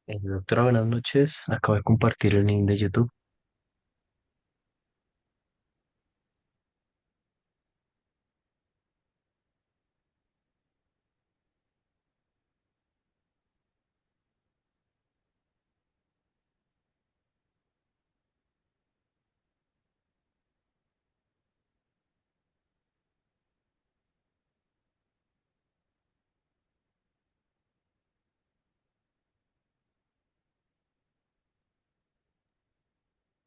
Doctora, buenas noches. Acabo de compartir el link de YouTube.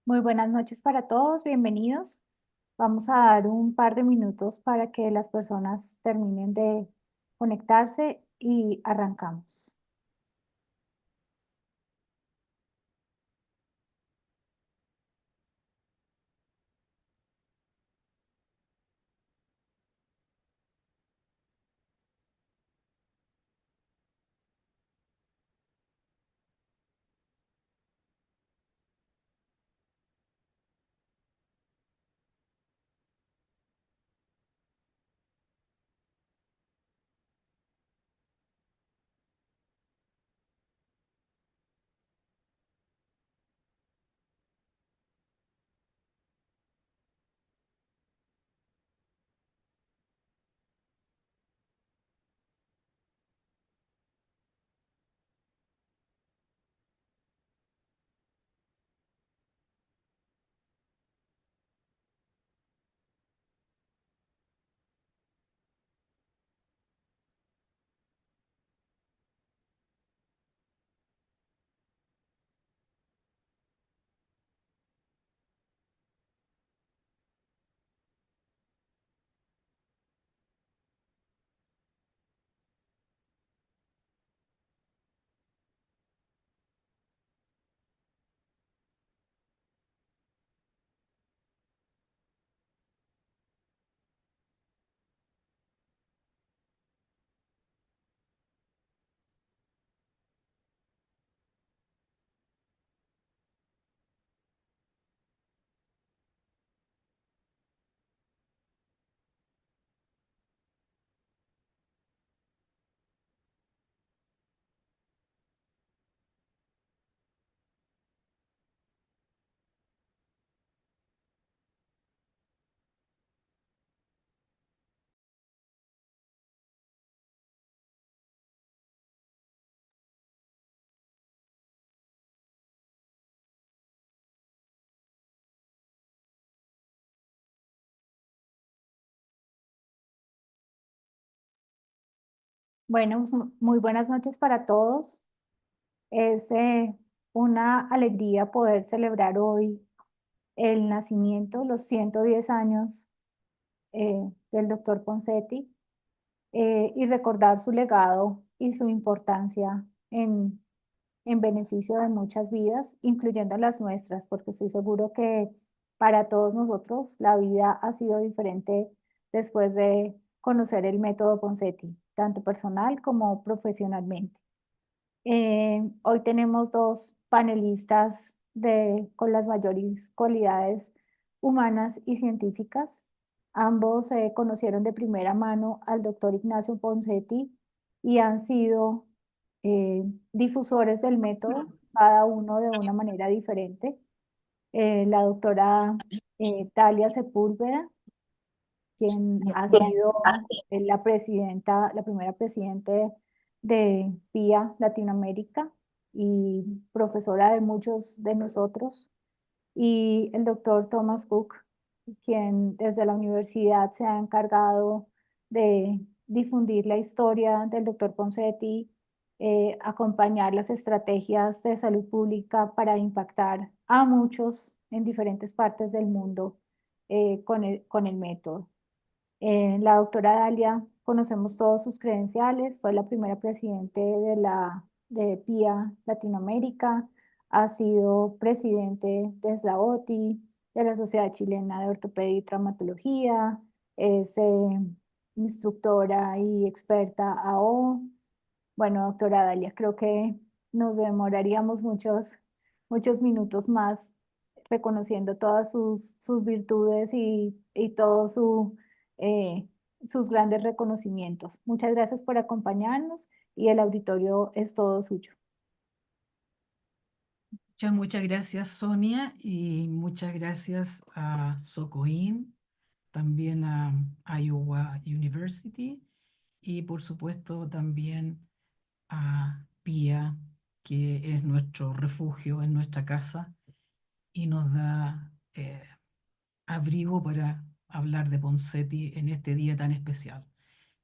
Muy buenas noches para todos, bienvenidos. Vamos a dar un par de minutos para que las personas terminen de conectarse y arrancamos. Bueno, muy buenas noches para todos. Es una alegría poder celebrar hoy el nacimiento, los 110 años del doctor Ponseti y recordar su legado y su importancia en beneficio de muchas vidas, incluyendo las nuestras, porque estoy seguro que para todos nosotros la vida ha sido diferente después de conocer el método Ponseti, tanto personal como profesionalmente. Hoy tenemos dos panelistas con las mayores cualidades humanas y científicas. Ambos conocieron de primera mano al doctor Ignacio Ponseti y han sido difusores del método, cada uno de una manera diferente. La doctora Talia Sepúlveda, quien ha sido la presidenta, la primera presidente de PIA Latinoamérica y profesora de muchos de nosotros, y el doctor Thomas Cook, quien desde la universidad se ha encargado de difundir la historia del doctor Ponseti, acompañar las estrategias de salud pública para impactar a muchos en diferentes partes del mundo con el método. La doctora Dalia, conocemos todos sus credenciales, fue la primera presidente de PIA Latinoamérica, ha sido presidente de SCCOT, de la Sociedad Chilena de Ortopedia y Traumatología, es instructora y experta AO. Bueno, doctora Dalia, creo que nos demoraríamos muchos minutos más reconociendo todas sus virtudes y todos eh, sus grandes reconocimientos. Muchas gracias por acompañarnos y el auditorio es todo suyo. Muchas gracias, Sonia, y muchas gracias a SOCOIN, también a Iowa University y por supuesto también a PIA, que es nuestro refugio en nuestra casa y nos da abrigo para hablar de Ponseti en este día tan especial.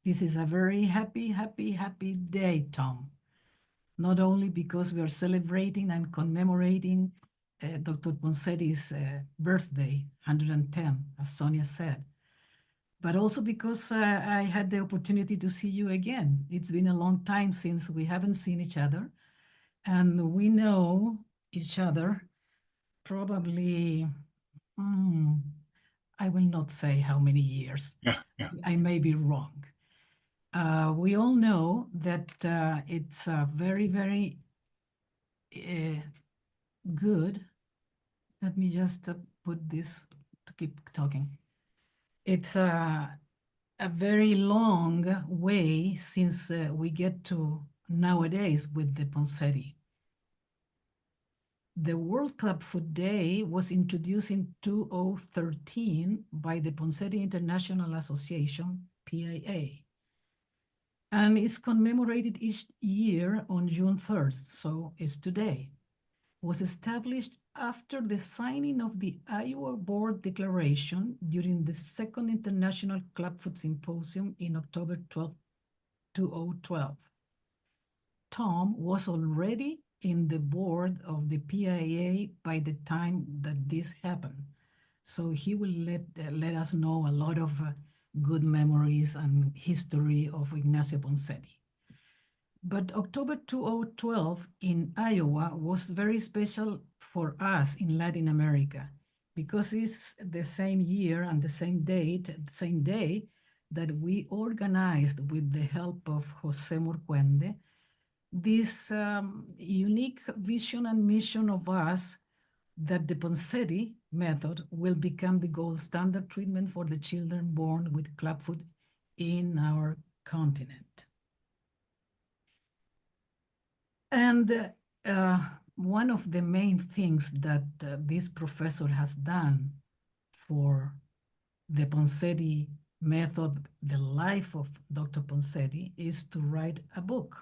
This is a very happy day, Tom. Not only because we are celebrating and commemorating Dr. Ponseti's birthday, 110, as Sonia said, but also because I had the opportunity to see you again. It's been a long time since we haven't seen each other, and we know each other probably, I will not say how many years. Yeah, yeah. I may be wrong. We all know that it's very good. Let me just put this to keep talking. It's a very long way since we get to nowadays with the Ponseti. The World Clubfoot Day was introduced in 2013 by the Ponseti International Association, PIA, and is commemorated each year on June 3rd, so it's today. Was established after the signing of the Iowa Board Declaration during the Second International Clubfoot Symposium in October 2012. Tom was already in the board of the PIA by the time that this happened. So he will let us know a lot of good memories and history of Ignacio Ponseti. But October 2012 in Iowa was very special for us in Latin America because it's the same year and the same day that we organized with the help of Jose Morcuende this unique vision and mission of us that the Ponseti method will become the gold standard treatment for the children born with clubfoot in our continent. And one of the main things that this professor has done for the Ponseti method, the life of Dr. Ponseti, is to write a book.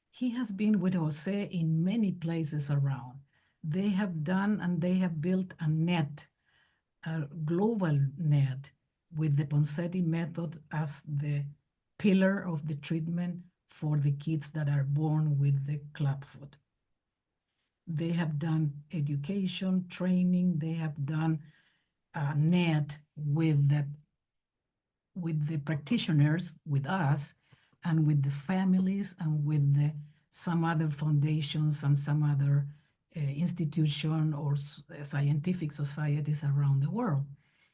He has been with Jose in many places around. They have done and they have built a net, a global net, with the Ponseti method as the pillar of the treatment for the kids that are born with the clubfoot. They have done education, training, they have done a net with the practitioners, with us, and with the families, and with some other foundations and some other institution or scientific societies around the world.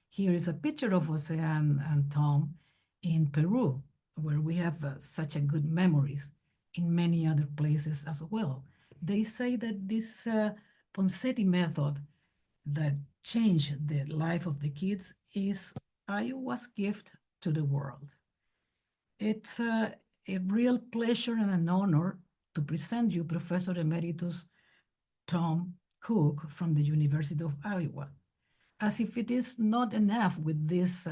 Here is a picture of Jose and Tom in Peru, where we have such a good memories, in many other places as well. They say that this Ponseti method that changed the life of the kids is Iowa's gift to the world. It's a real pleasure and an honor to present you Professor Emeritus Tom Cook from the University of Iowa. As if it is not enough with this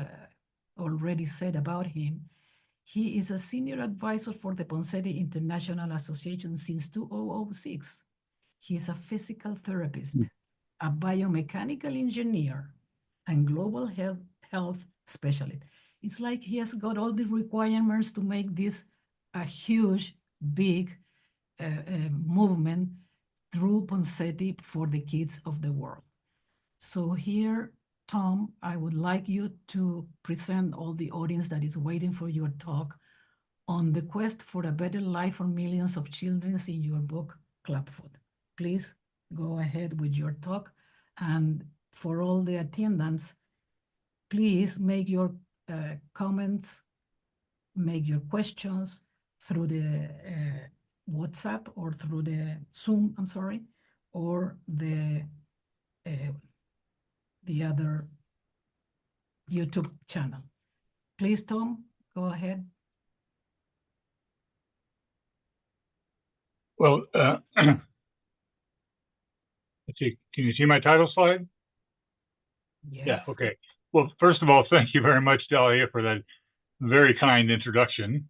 already said about him, he is a senior advisor for the Ponseti International Association since 2006. He is a physical therapist, a biomechanical engineer, and global health specialist. It's like he has got all the requirements to make this a huge, big movement through Ponseti for the kids of the world. So here, Tom, I would like you to present all the audience that is waiting for your talk on the quest for a better life for millions of children in your book, Clubfoot. Please go ahead with your talk. And for all the attendants, please make your comments, make your questions through the WhatsApp or through the Zoom, I'm sorry, or the other YouTube channel. Please, Tom, go ahead. Well, see, can you see my title slide? Yes. Yeah, okay. Well, first of all, thank you very much, Dahlia, for that very kind introduction.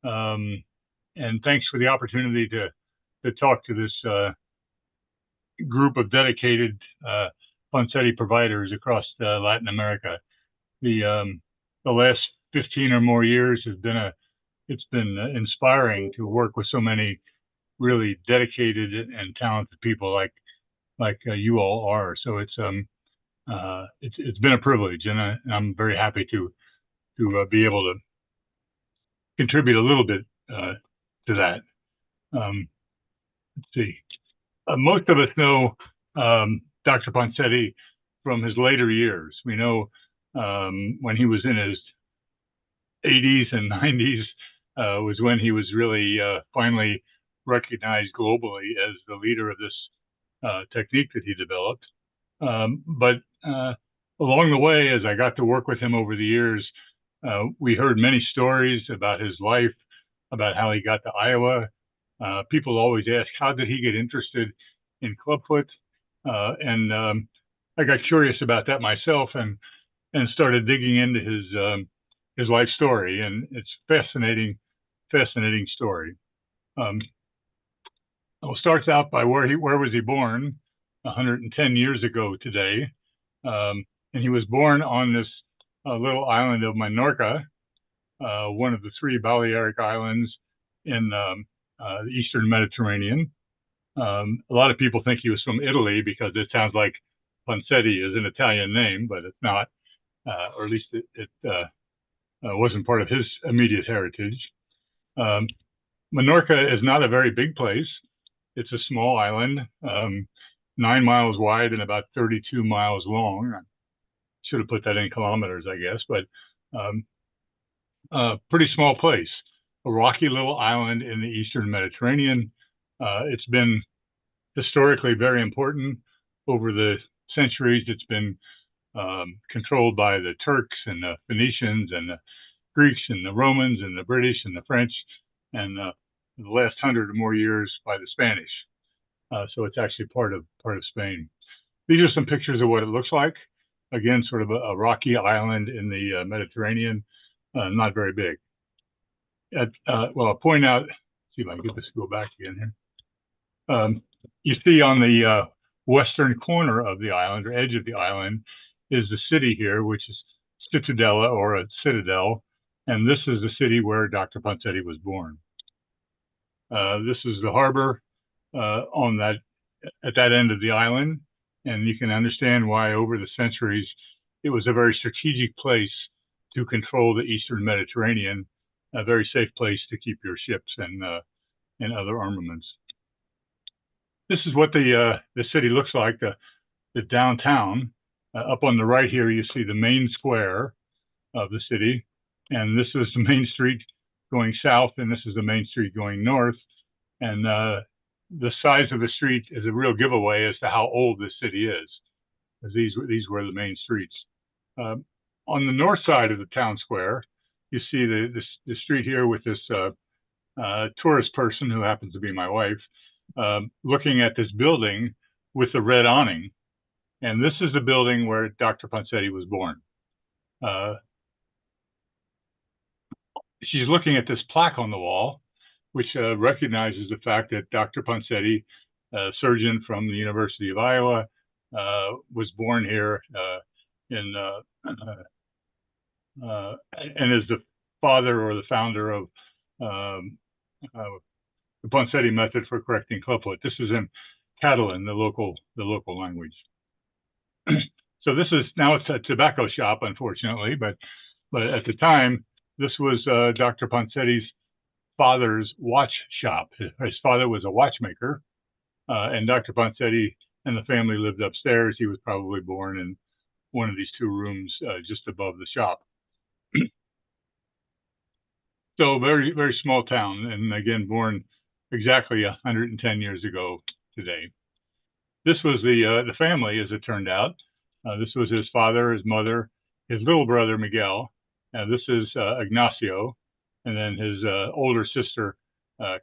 And thanks for the opportunity to talk to this group of dedicated Ponseti providers across Latin America. The last 15 or more years has been it's been inspiring to work with so many really dedicated and talented people like you all are. So it's been a privilege, and I'm very happy to be able to contribute a little bit to that. Let's see. Most of us know Dr. Ponseti from his later years. We know when he was in his 80s and 90s was when he was really finally recognized globally as the leader of this technique that he developed. But along the way, as I got to work with him over the years, we heard many stories about his life, about how he got to Iowa. People always ask, how did he get interested in clubfoot? And I got curious about that myself and started digging into his life story. And it's fascinating story. Well, starts out by where was he born 110 years ago today. And he was born on this little island of Minorca, one of the 3 Balearic Islands in the Eastern Mediterranean. A lot of people think he was from Italy because it sounds like Ponseti is an Italian name, but it's not, or at least it wasn't part of his immediate heritage. Minorca is not a very big place. It's a small island, 9 miles wide and about 32 miles long. I should have put that in kilometers, I guess, but pretty small place. A rocky little island in the Eastern Mediterranean. It's been historically very important over the centuries. It's been controlled by the Turks and the Phoenicians and the Greeks and the Romans and the British and the French, and the last 100 or more years by the Spanish. So it's actually part of Spain. These are some pictures of what it looks like. Again, sort of a rocky island in the Mediterranean, not very big. Well, I'll point out, see if I can get this to go back again here. You see on the western corner of the island, or edge of the island, is the city here, which is Cittadella, or a citadel. And this is the city where Dr. Ponseti was born. This is the harbor at that end of the island. And you can understand why over the centuries, it was a very strategic place to control the Eastern Mediterranean, a very safe place to keep your ships and other armaments. This is what the city looks like, the downtown. Up on the right here, you see the main square of the city. And this is the main street going south, and this is the main street going north. And the size of the street is a real giveaway as to how old this city is, as these were the main streets. On the north side of the town square, you see the street here with this tourist person who happens to be my wife, looking at this building with the red awning. And this is the building where Dr. Ponseti was born. She's looking at this plaque on the wall, which recognizes the fact that Dr. Ponseti, a surgeon from the University of Iowa, was born here and is the father or the founder of the Ponseti method for correcting clubfoot. This is in Catalan, the local language. So this is, now it's a tobacco shop, unfortunately, but at the time, this was Dr. Ponseti's father's watch shop. His father was a watchmaker, and Dr. Ponseti and the family lived upstairs. He was probably born in one of these 2 rooms just above the shop. So very, very small town, and again, born exactly 110 years ago today. This was the family, as it turned out. This was his father, his mother, his little brother, Miguel. This is Ignacio, and then his older sister,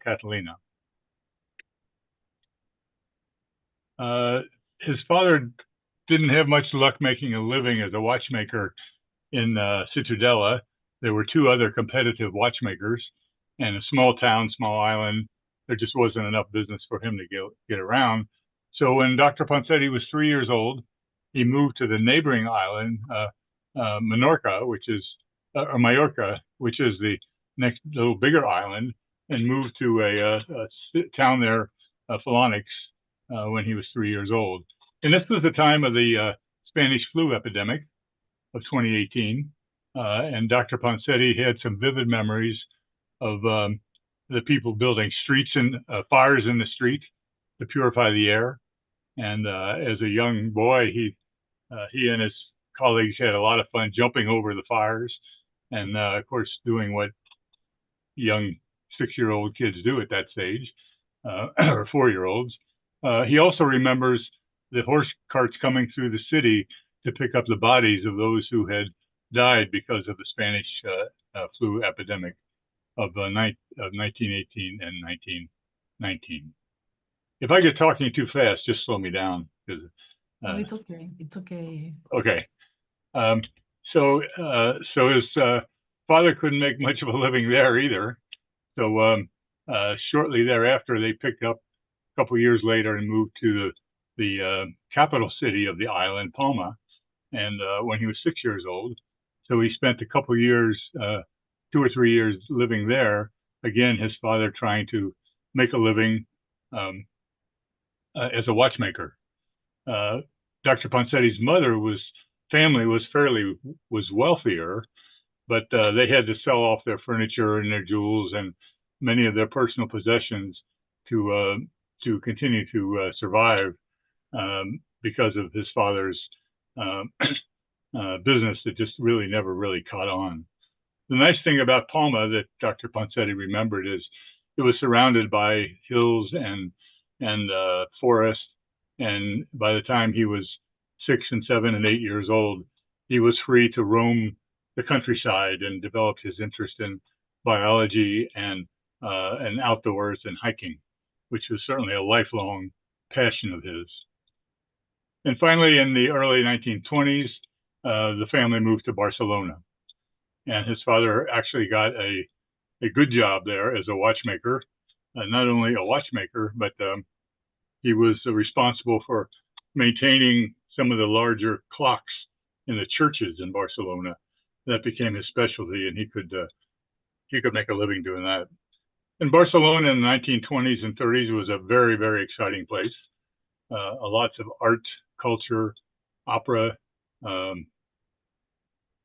Catalina. his father didn't have much luck making a living as a watchmaker in Cittadella. There were two other competitive watchmakers, and a small town, small island, there just wasn't enough business for him to get around. So when Dr. Ponseti was 3 years old, he moved to the neighboring island, Mallorca, which is the next little bigger island, and moved to a town there, Phalanx, when he was 3 years old. And this was the time of the Spanish flu epidemic of 2018. And Dr. Ponseti had some vivid memories of the people building streets and fires in the street to purify the air. And as a young boy, he and his colleagues had a lot of fun jumping over the fires, and of course doing what young 6-year-old kids do at that stage, or 4-year-olds. He also remembers the horse carts coming through the city to pick up the bodies of those who had died because of the Spanish flu epidemic of 1918 and 1919. If I get talking too fast, just slow me down. No, it's okay. It's okay. Okay. So his father couldn't make much of a living there either. So shortly thereafter, they picked up a couple years later and moved to the capital city of the island, Palma. And when he was 6 years old, so he spent a couple years, 2 or 3 years living there. Again, his father trying to make a living as a watchmaker. Dr. Ponseti's family was wealthier, but they had to sell off their furniture and their jewels and many of their personal possessions to continue to survive because of his father's business that just never really caught on. The nice thing about Palma that Dr. Ponseti remembered is it was surrounded by hills and forest. And by the time he was 6 and 7 and 8 years old, he was free to roam the countryside and developed his interest in biology and outdoors and hiking, which was certainly a lifelong passion of his. And finally, in the early 1920s, the family moved to Barcelona. And his father actually got a good job there as a watchmaker, not only a watchmaker, but he was responsible for maintaining some of the larger clocks in the churches in Barcelona. That became his specialty, and he could make a living doing that. And Barcelona in the 1920s and 30s was a very, very exciting place. Lots of art, culture, opera,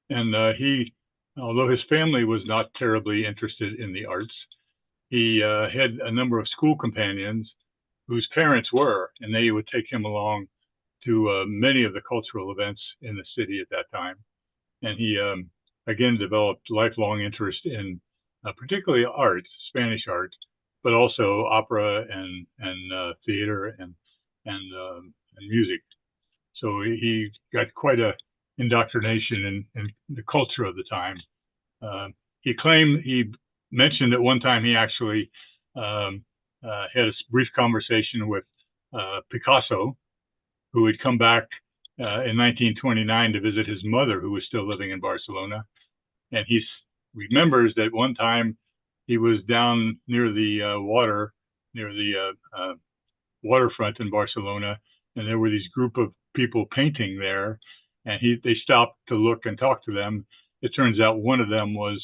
and he, although his family was not terribly interested in the arts, he had a number of school companions whose parents were, and they would take him along to many of the cultural events in the city at that time. And he, again, developed lifelong interest in particularly art, Spanish art, but also opera and theater and music. So he got quite a indoctrination in the culture of the time. He mentioned at one time he actually had a brief conversation with Picasso, who had come back in 1929 to visit his mother, who was still living in Barcelona. And he remembers that one time he was down near the waterfront in Barcelona, and there were these group of people painting there, and they stopped to look and talk to them. It turns out one of them was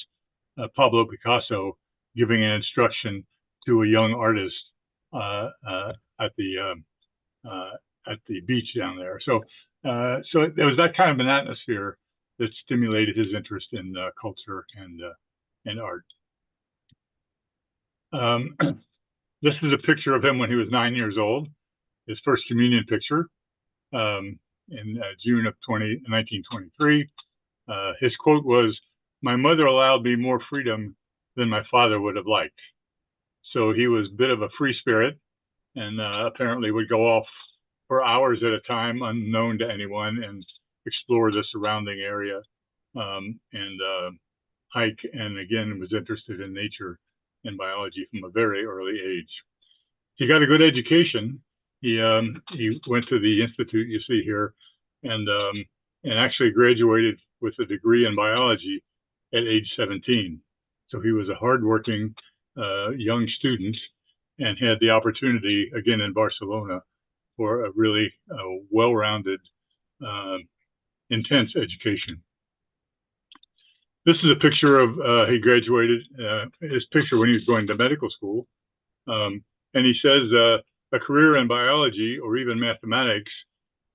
Pablo Picasso giving an instruction to a young artist at the beach down there. So there was that kind of an atmosphere that stimulated his interest in culture and art. This is a picture of him when he was 9 years old, his first communion picture in June of 1923. His quote was, "My mother allowed me more freedom than my father would have liked." So he was a bit of a free spirit, and apparently would go off for hours at a time, unknown to anyone, and explore the surrounding area and hike. And again, was interested in nature and biology from a very early age. He got a good education. he went to the institute you see here, and actually graduated with a degree in biology at age 17. So he was a hardworking young student and had the opportunity again in Barcelona for a really well-rounded, intense education. This is a picture of he graduated. His picture when he was going to medical school, and he says a career in biology or even mathematics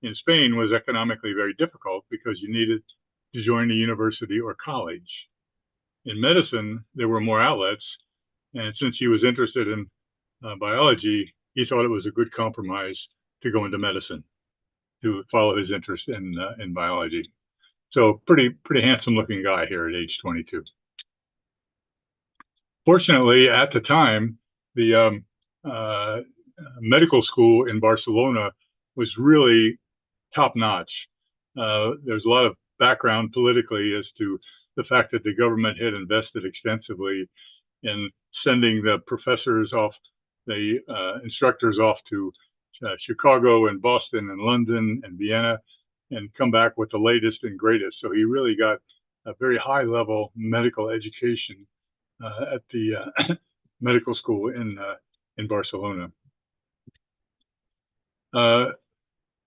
in Spain was economically very difficult because you needed to join a university or college. In medicine, there were more outlets, and since he was interested in biology, he thought it was a good compromise to go into medicine to follow his interest in biology. So pretty handsome looking guy here at age 22. Fortunately, at the time, the medical school in Barcelona was really top notch. There's a lot of background politically as to the fact that the government had invested extensively in sending the professors off, the instructors off to Chicago and Boston and London and Vienna, and come back with the latest and greatest. So he really got a very high level medical education at the medical school in Barcelona.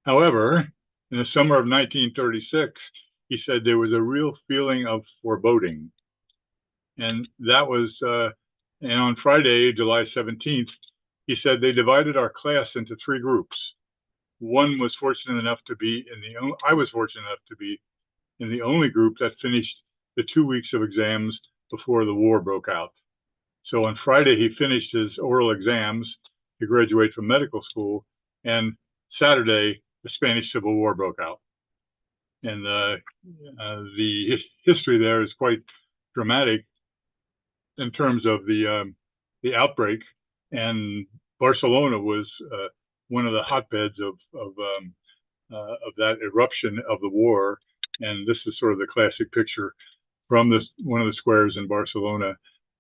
However, in the summer of 1936, he said there was a real feeling of foreboding. And that was, and on Friday, July 17th, he said they divided our class into 3 groups. One was fortunate enough to be I was fortunate enough to be in the only group that finished the 2 weeks of exams before the war broke out. So on Friday, he finished his oral exams to graduate from medical school, and Saturday, the Spanish Civil War broke out. And the history there is quite dramatic in terms of the outbreak. And Barcelona was one of the hotbeds of that eruption of the war. And this is sort of the classic picture from one of the squares in Barcelona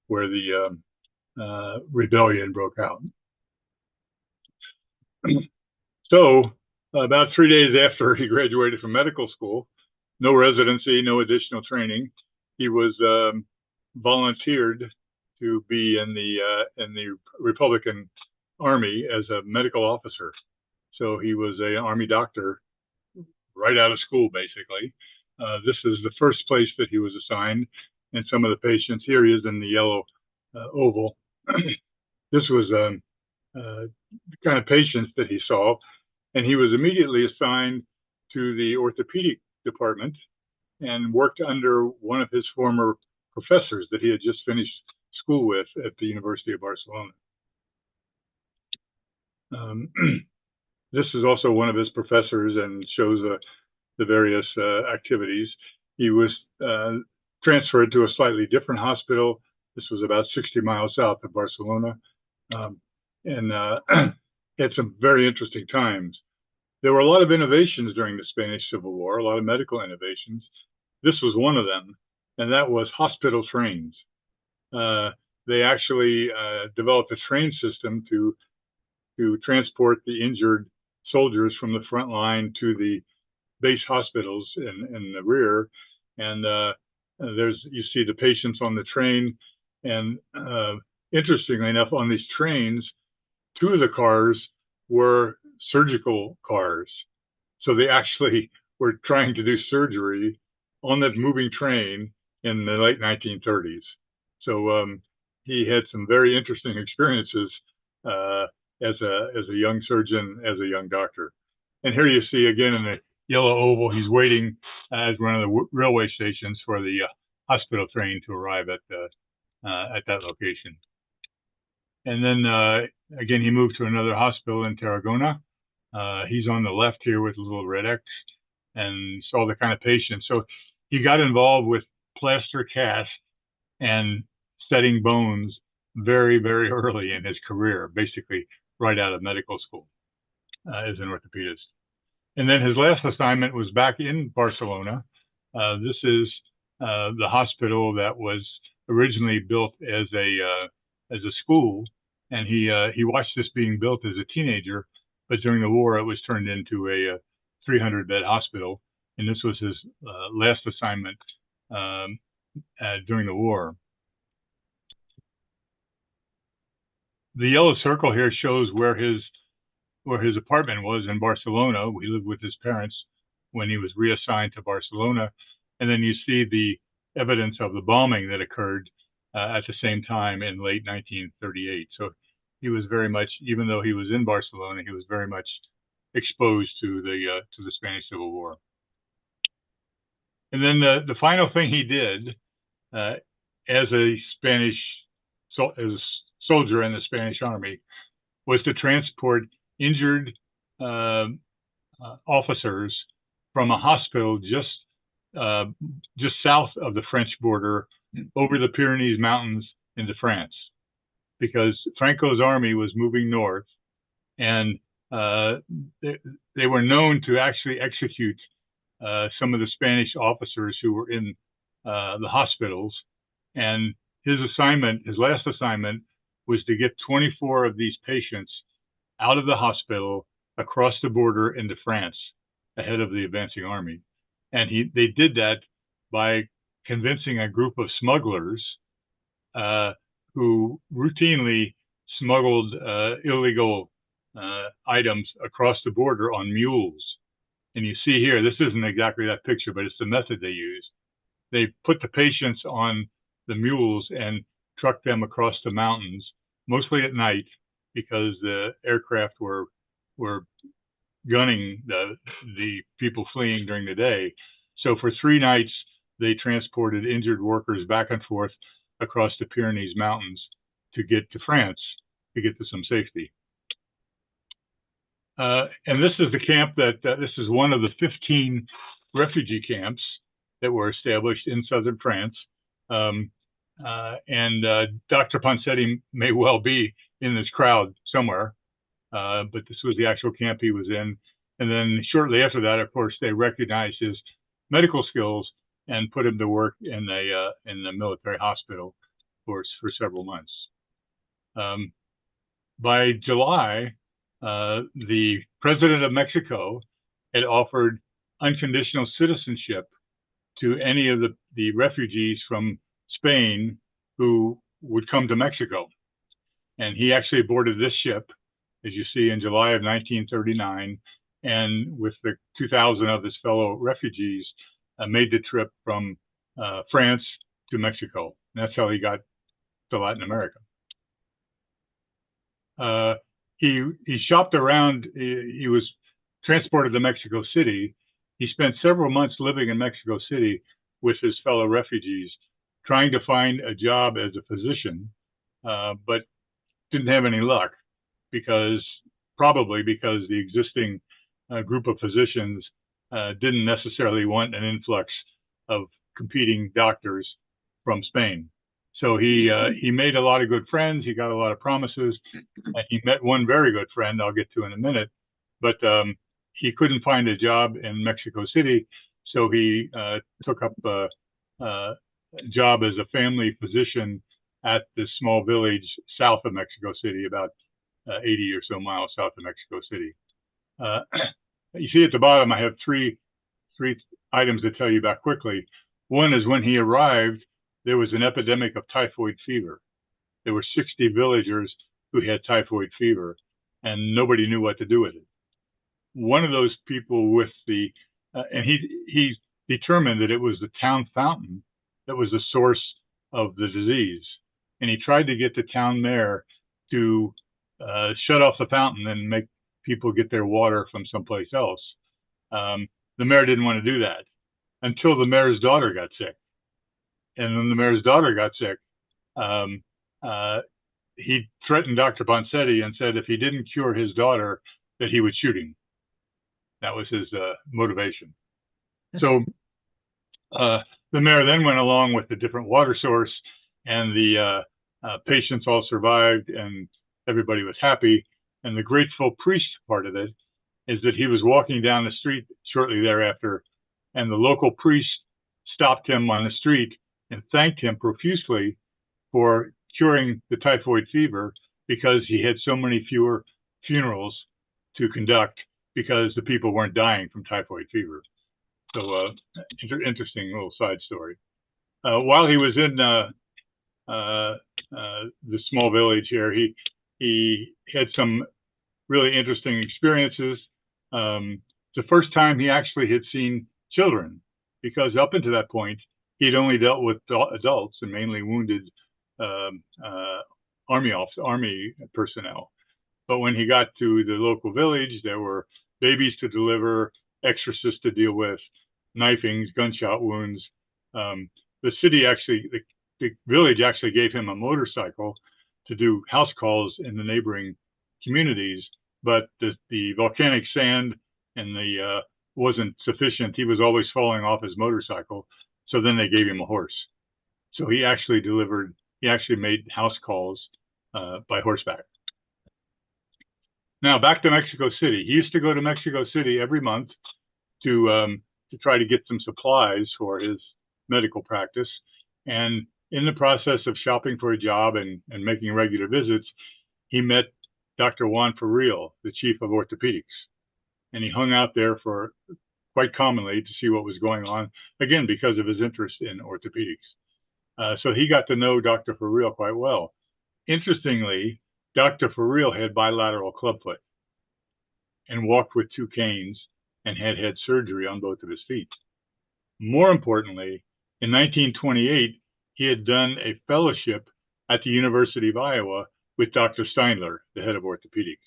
where the rebellion broke out. So about 3 days after he graduated from medical school, no residency, no additional training, he was volunteered to be in the Republican Army as a medical officer. So he was an Army doctor right out of school, basically. This is the first place that he was assigned, and some of the patients, here he is in the yellow oval. This was the kind of patients that he saw, and he was immediately assigned to the orthopedic department and worked under one of his former professors that he had just finished school with at the University of Barcelona. This is also one of his professors and shows the various activities. He was transferred to a slightly different hospital. This was about 60 miles south of Barcelona, and had some very interesting times. There were a lot of innovations during the Spanish Civil War, a lot of medical innovations. This was one of them, and that was hospital trains. They actually developed a train system to transport the injured soldiers from the front line to the base hospitals in the rear. And you see the patients on the train. And interestingly enough, on these trains, 2 of the cars were surgical cars. So they actually were trying to do surgery on that moving train in the late 1930s. So he had some very interesting experiences as a young surgeon, as a young doctor. And here you see again in the yellow oval, he's waiting at one of the railway stations for the hospital train to arrive at that location. And then again, he moved to another hospital in Tarragona. He's on the left here with a little red X, and saw the kind of patients. So he got involved with plaster cast and setting bones very, very early in his career, basically right out of medical school as an orthopedist. And then his last assignment was back in Barcelona. This is the hospital that was originally built as a school, and he watched this being built as a teenager but during the war, it was turned into a 300-bed hospital, and this was his last assignment during the war. The yellow circle here shows where his apartment was in Barcelona. He lived with his parents when he was reassigned to Barcelona, and then you see the evidence of the bombing that occurred at the same time in late 1938. So he was very much, even though he was in Barcelona, he was very much exposed to the Spanish Civil War. And then the final thing he did as a soldier in the Spanish Army was to transport injured officers from a hospital just south of the French border over the Pyrenees Mountains into France, because Franco's army was moving north, and they were known to actually execute some of the Spanish officers who were in the hospitals. And his last assignment, was to get 24 of these patients out of the hospital across the border into France ahead of the advancing army. And they did that by convincing a group of smugglers who routinely smuggled illegal items across the border on mules. And you see here, this isn't exactly that picture, but it's the method they used. They put the patients on the mules and trucked them across the mountains, mostly at night, because the aircraft were gunning the people fleeing during the day. So for 3 nights, they transported injured workers back and forth across the Pyrenees Mountains to get to France, to get to some safety. And this is the camp this is one of the 15 refugee camps that were established in southern France. Dr. Ponseti may well be in this crowd somewhere, but this was the actual camp he was in. And then shortly after that, of course, they recognized his medical skills and put him to work in the military hospital for several months. By July, the president of Mexico had offered unconditional citizenship to any of the refugees from Spain who would come to Mexico. And he actually boarded this ship, as you see, in July of 1939, and with the 2,000 of his fellow refugees, made the trip from France to Mexico. And that's how he got to Latin America. He shopped around. He was transported to Mexico City. He spent several months living in Mexico City with his fellow refugees, trying to find a job as a physician, but didn't have any luck, probably because the existing group of physicians didn't necessarily want an influx of competing doctors from Spain. So he made a lot of good friends. He got a lot of promises. He met one very good friend I'll get to in a minute, but he couldn't find a job in Mexico City. So he took up a job as a family physician at this small village south of Mexico City, about 80 or so miles south of Mexico City. You see at the bottom, I have three items to tell you about quickly. One is when he arrived, there was an epidemic of typhoid fever. There were 60 villagers who had typhoid fever, and nobody knew what to do with it. One of those people with and he determined that it was the town fountain that was the source of the disease. And he tried to get the town mayor to shut off the fountain and make people get their water from someplace else. The mayor didn't want to do that until the mayor's daughter got sick. And when the mayor's daughter got sick, he threatened Dr. Ponseti and said if he didn't cure his daughter, that he would shoot him. That was his motivation. So the mayor then went along with the different water source, and the patients all survived, and everybody was happy. And the grateful priest part of it is that he was walking down the street shortly thereafter, and the local priest stopped him on the street and thanked him profusely for curing the typhoid fever because he had so many fewer funerals to conduct because the people weren't dying from typhoid fever. So interesting little side story. While he was in the small village here, he had some really interesting experiences. The first time he actually had seen children, because up until that point, he'd only dealt with adults and mainly wounded army personnel. But when he got to the local village, there were babies to deliver, exorcists to deal with, knifings, gunshot wounds. The village actually gave him a motorcycle to do house calls in the neighboring communities, but the volcanic sand and the wasn't sufficient. He was always falling off his motorcycle, so then they gave him a horse. So he actually made house calls by horseback. Now back to Mexico City. He used to go to Mexico City every month to try to get some supplies for his medical practice. And in the process of shopping for a job and making regular visits, he met Dr. Juan Ferril, the chief of orthopedics. And he hung out there for quite commonly to see what was going on, again, because of his interest in orthopedics. So he got to know Dr. Ferril quite well. Interestingly, Dr. Ferril had bilateral clubfoot and walked with two canes and had had surgery on both of his feet. More importantly, in 1928, he had done a fellowship at the University of Iowa with Dr. Steinler, the head of orthopedics.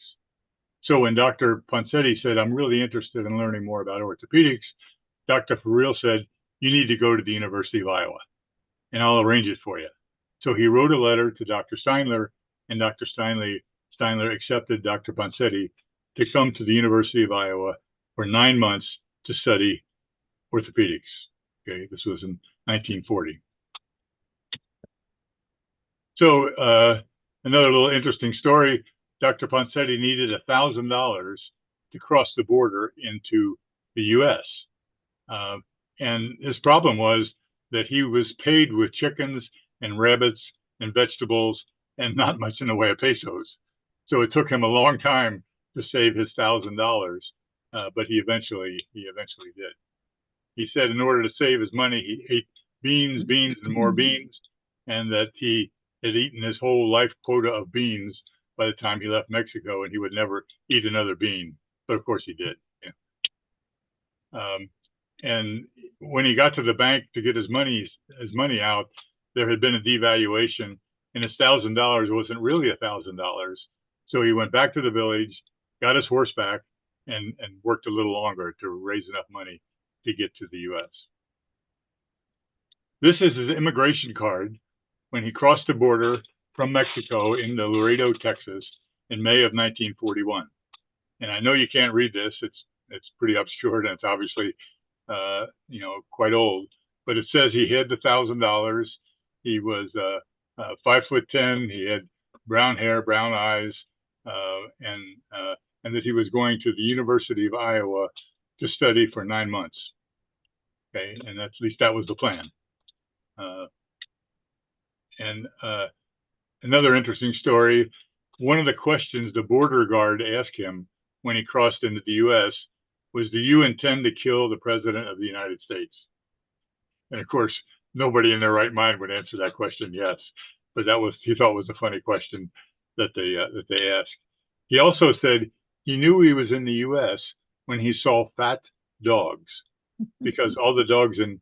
So when Dr. Ponseti said, I'm really interested in learning more about orthopedics, Dr. Ferril said, you need to go to the University of Iowa, and I'll arrange it for you. So he wrote a letter to Dr. Steinler, and Dr. Steinler accepted Dr. Ponseti to come to the University of Iowa for 9 months to study orthopedics. Okay, this was in 1940. So another little interesting story, Dr. Ponseti needed $1,000 to cross the border into the U.S. And his problem was that he was paid with chickens and rabbits and vegetables and not much in the way of pesos. So it took him a long time to save his $1,000, but he eventually did. He said in order to save his money, he ate beans, and more beans, and that he had eaten his whole life quota of beans by the time he left Mexico, and he would never eat another bean. But of course he did. Yeah. And when he got to the bank to get his money out, there had been a devaluation, and his $1,000 wasn't really $1,000. So he went back to the village, got his horse back, and worked a little longer to raise enough money to get to the U.S. This is his immigration card when he crossed the border from Mexico into Laredo, Texas, in May of 1941. And I know you can't read this; it's pretty obscure, and it's obviously quite old. But it says he had the $1,000. He was 5'10". He had brown hair, brown eyes, and that he was going to the University of Iowa to study for 9 months. Okay, and at least that was the plan. Another interesting story, one of the questions the border guard asked him when he crossed into the U.S. was, do you intend to kill the President of the United States? And of course, nobody in their right mind would answer that question yes, but he thought was a funny question that they asked. He also said he knew he was in the U.S. when he saw fat dogs, because all the dogs in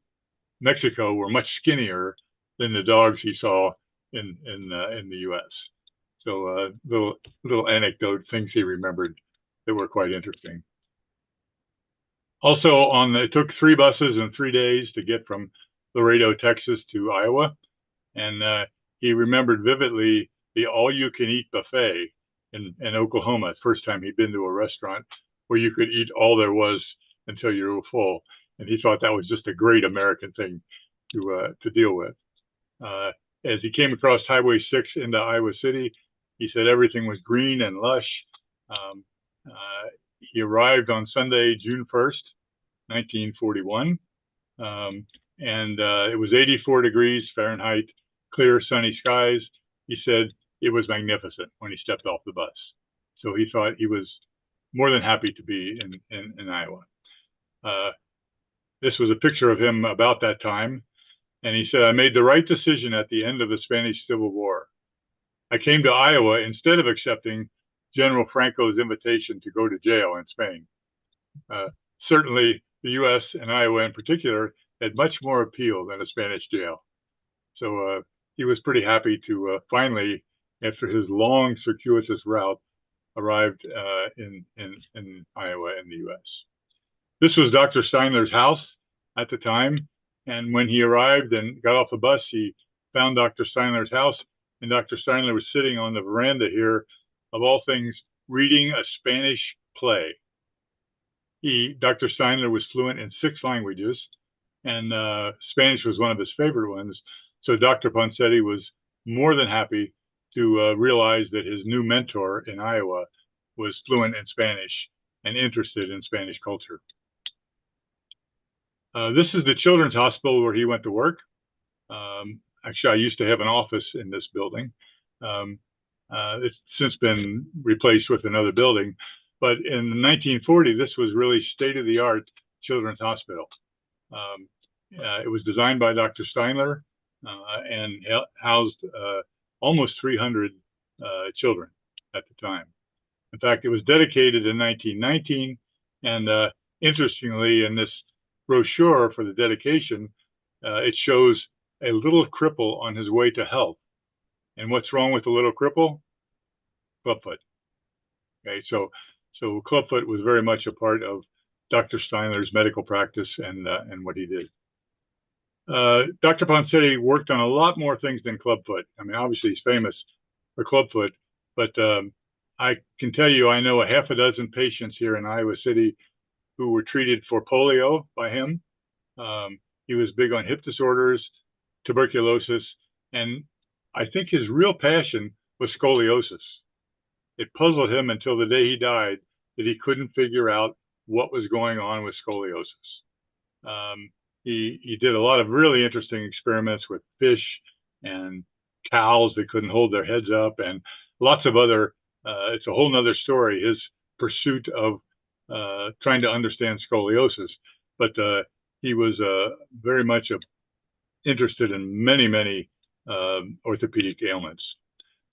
Mexico were much skinnier than the dogs he saw in the U.S. So little anecdote, things he remembered that were quite interesting. Also, it took 3 buses and 3 days to get from Laredo, Texas to Iowa, and he remembered vividly the all-you-can-eat buffet in Oklahoma. First time he'd been to a restaurant where you could eat all there was until you were full, and he thought that was just a great American thing to deal with. As he came across Highway 6 into Iowa City, he said everything was green and lush. He arrived on Sunday, June 1st, 1941, and it was 84 degrees Fahrenheit, clear sunny skies. He said it was magnificent when he stepped off the bus. So he thought he was more than happy to be in Iowa. This was a picture of him about that time. And he said, "I made the right decision at the end of the Spanish Civil War. I came to Iowa instead of accepting General Franco's invitation to go to jail in Spain. Certainly, the U.S. and Iowa in particular had much more appeal than a Spanish jail." So he was pretty happy to finally, after his long, circuitous route, arrived in Iowa in the U.S. This was Dr. Steinler's house at the time. And when he arrived and got off the bus, he found Dr. Steinler's house. And Dr. Steinler was sitting on the veranda here, of all things, reading a Spanish play. Dr. Steinler was fluent in 6 languages, and Spanish was one of his favorite ones. So Dr. Ponseti was more than happy to realize that his new mentor in Iowa was fluent in Spanish and interested in Spanish culture. This is the Children's Hospital where he went to work. Actually, I used to have an office in this building. It's since been replaced with another building. But in 1940, this was really state-of-the-art Children's Hospital. It was designed by Dr. Steinler and housed almost 300 children at the time. In fact, it was dedicated in 1919. And interestingly, in this brochure for the dedication, it shows a little cripple on his way to health. And what's wrong with the little cripple? Clubfoot. Okay, so clubfoot was very much a part of Dr. Steinler's medical practice and what he did. Dr. Ponseti worked on a lot more things than clubfoot. I mean, obviously he's famous for clubfoot, but I can tell you I know a half a dozen patients here in Iowa City who were treated for polio by him. He was big on hip disorders, tuberculosis, and I think his real passion was scoliosis. It puzzled him until the day he died that he couldn't figure out what was going on with scoliosis. He did a lot of really interesting experiments with fish and cows that couldn't hold their heads up, and lots of other, it's a whole nother story, his pursuit of trying to understand scoliosis. But he was very much interested in many orthopedic ailments.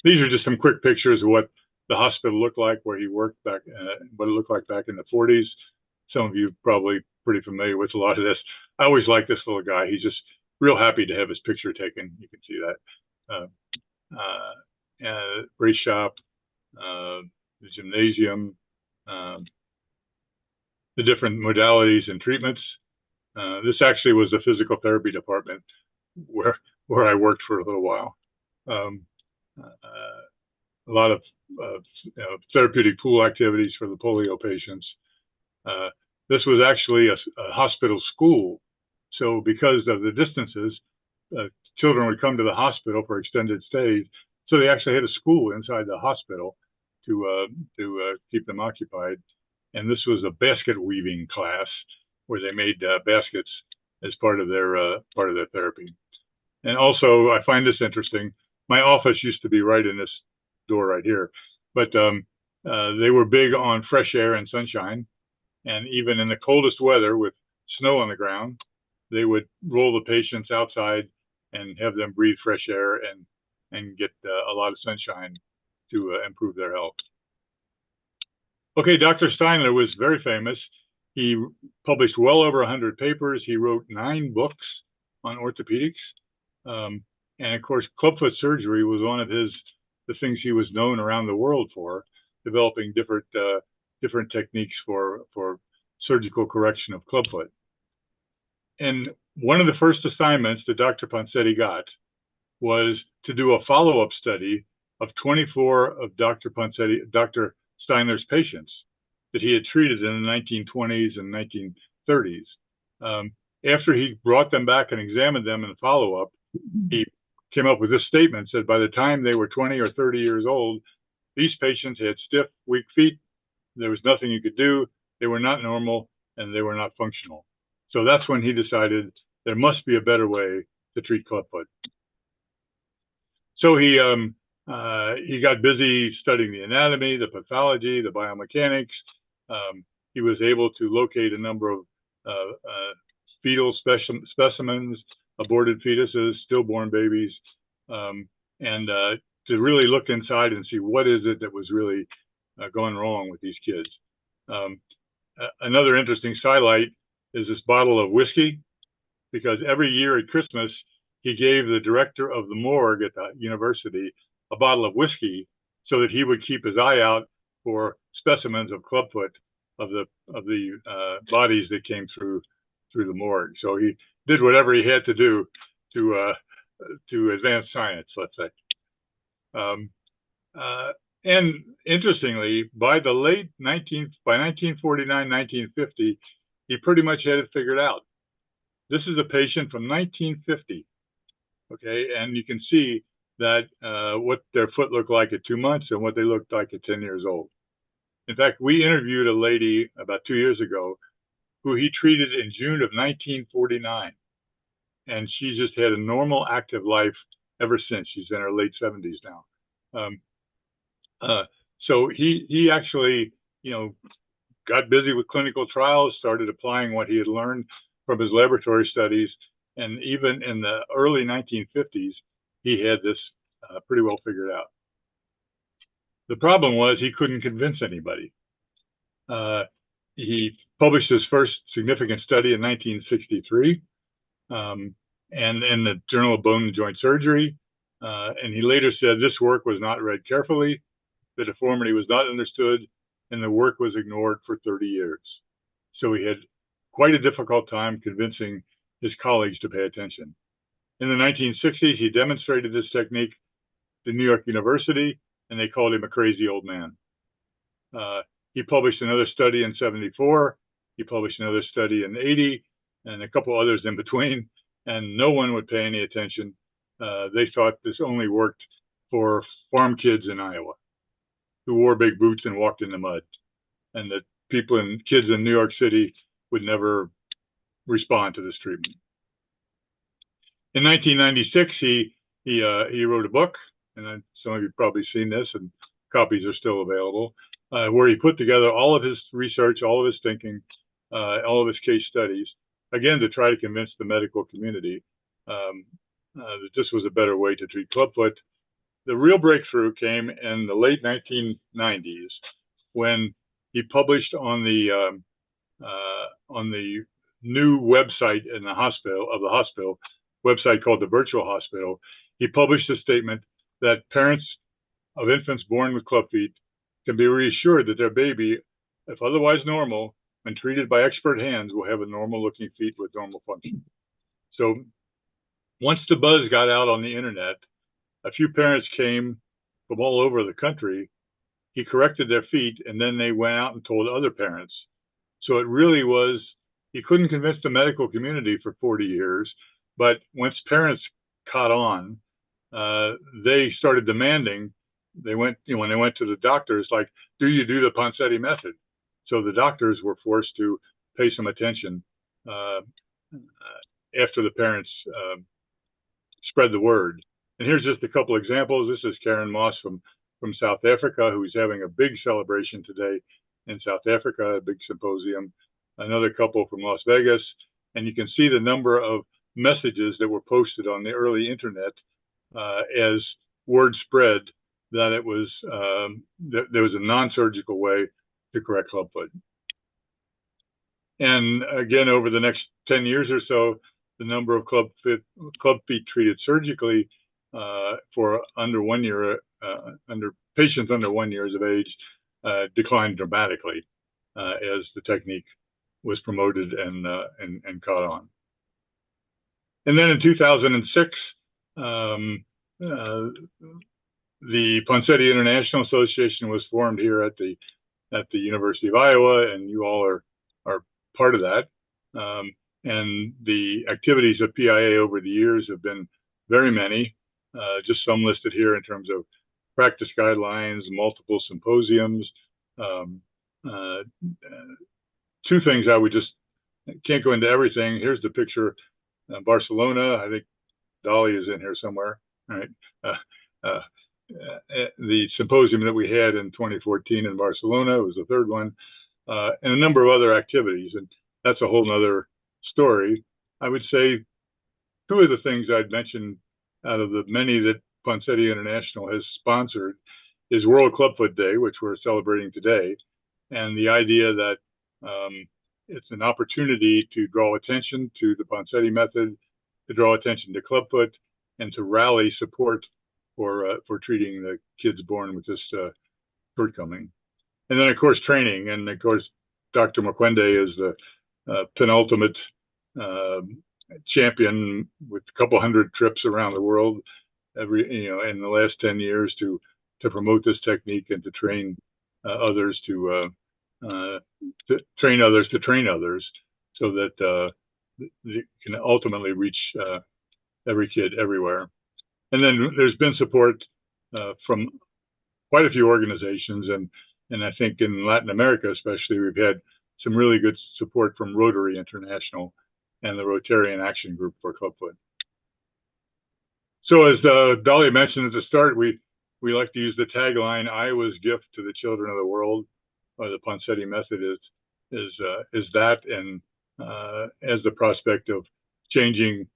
These are just some quick pictures of what the hospital looked like where he worked back, what it looked like back in the 40s. Some of you probably pretty familiar with a lot of this. I always like this little guy. He's just real happy to have his picture taken. You can see that. Brace shop, the gymnasium, the different modalities and treatments. This actually was the physical therapy department where I worked for a little while. A lot of therapeutic pool activities for the polio patients. This was actually a hospital school. So because of the distances, children would come to the hospital for extended stays. So they actually had a school inside the hospital to keep them occupied. And this was a basket weaving class where they made baskets as part of their therapy. And also, I find this interesting. My office used to be right in this door right here, but they were big on fresh air and sunshine. And even in the coldest weather with snow on the ground, they would roll the patients outside and have them breathe fresh air and get a lot of sunshine to improve their health. Okay, Dr. Steinler was very famous. He published well over 100 papers. He wrote 9 books on orthopedics. And of course, clubfoot surgery was one of the things he was known around the world for, developing different techniques for surgical correction of clubfoot. And one of the first assignments that Dr. Ponseti got was to do a follow-up study of 24 of Dr. Steinler's patients that he had treated in the 1920s and 1930s. After he brought them back and examined them in the follow-up, he came up with this statement, said by the time they were 20 or 30 years old, these patients had stiff, weak feet. There was nothing you could do. They were not normal and they were not functional. So that's when he decided there must be a better way to treat clubfoot. So he got busy studying the anatomy, the pathology, the biomechanics, He was able to locate a number of fetal specimens, aborted fetuses, stillborn babies, and to really look inside and see what is it that was really going wrong with these kids. Another interesting sidelight is this bottle of whiskey, because every year at Christmas, he gave the director of the morgue at the university a bottle of whiskey so that he would keep his eye out for specimens of clubfoot of the bodies that came through the morgue. So he did whatever he had to do to advance science, let's say. And interestingly, by 1949, 1950, he pretty much had it figured out. This is a patient from 1950, okay? And you can see that what their foot looked like at 2 months and what they looked like at 10 years old. In fact, we interviewed a lady about 2 years ago who he treated in June of 1949. And she's just had a normal, active life ever since. She's in her late 70s now. So he actually, got busy with clinical trials, started applying what he had learned from his laboratory studies. And even in the early 1950s, he had this pretty well figured out. The problem was he couldn't convince anybody. He published his first significant study in 1963, and in the Journal of Bone and Joint Surgery. And he later said this work was not read carefully, the deformity was not understood, and the work was ignored for 30 years. So he had quite a difficult time convincing his colleagues to pay attention. In the 1960s, he demonstrated this technique to New York University, and they called him a crazy old man. He published another study in 74. He published another study in 80, and a couple others in between, and no one would pay any attention. They thought this only worked for farm kids in Iowa who wore big boots and walked in the mud, and that people and kids in New York City would never respond to this treatment. In 1996, he wrote a book, and some of you have probably seen this, and copies are still available, where he put together all of his research, all of his thinking, all of his case studies, again, to try to convince the medical community that this was a better way to treat clubfoot. The real breakthrough came in the late 1990s when he published on the new website in the hospital website called the Virtual Hospital. He published a statement that parents of infants born with club feet can be reassured that their baby, if otherwise normal, when treated by expert hands, will have a normal looking feet with normal function. So once the buzz got out on the internet, a few parents came from all over the country. He corrected their feet, and then they went out and told other parents. So it really was, he couldn't convince the medical community for 40 years, but once parents caught on, they started demanding. They went, when they went to the doctors, like, do you do the Ponseti method? So the doctors were forced to pay some attention after the parents spread the word. And here's just a couple examples. This is Karen Moss from South Africa, who's having a big celebration today in South Africa, a big symposium. Another couple from Las Vegas. And you can see the number of messages that were posted on the early internet as word spread that it was that there was a non-surgical way to correct clubfoot. And again, over the next 10 years or so, the number of club feet treated surgically for under 1 year, under patients under 1 year of age declined dramatically as the technique was promoted and caught on. And then in 2006, the Ponseti International Association was formed here at the University of Iowa, and you all are part of that. And the activities of PIA over the years have been very many, just some listed here in terms of practice guidelines, multiple symposiums. Two things I would just, can't go into everything. Here's the picture, Barcelona. I think Dolly is in here somewhere, right? The symposium that we had in 2014 in Barcelona was the third one. and a number of other activities. And that's a whole nother story. I would say two of the things I'd mentioned out of the many that Ponseti International has sponsored is World Clubfoot Day, which we're celebrating today, and the idea that it's an opportunity to draw attention to the Ponseti method, to draw attention to clubfoot, and to rally support for treating the kids born with this shortcoming. And then, of course, training. And, of course, Dr. Mokwende is the penultimate champion with a couple hundred trips around the world in the last 10 years to promote this technique and to train others to train others to train others, so that it can ultimately reach every kid everywhere. And then there's been support from quite a few organizations, and I think in Latin America especially, we've had some really good support from Rotary International and the Rotarian Action Group for Clubfoot. So as Dahlia mentioned at the start, we like to use the tagline, "Iowa's gift to the children of the world," or the Ponseti method is that, and as the prospect of changing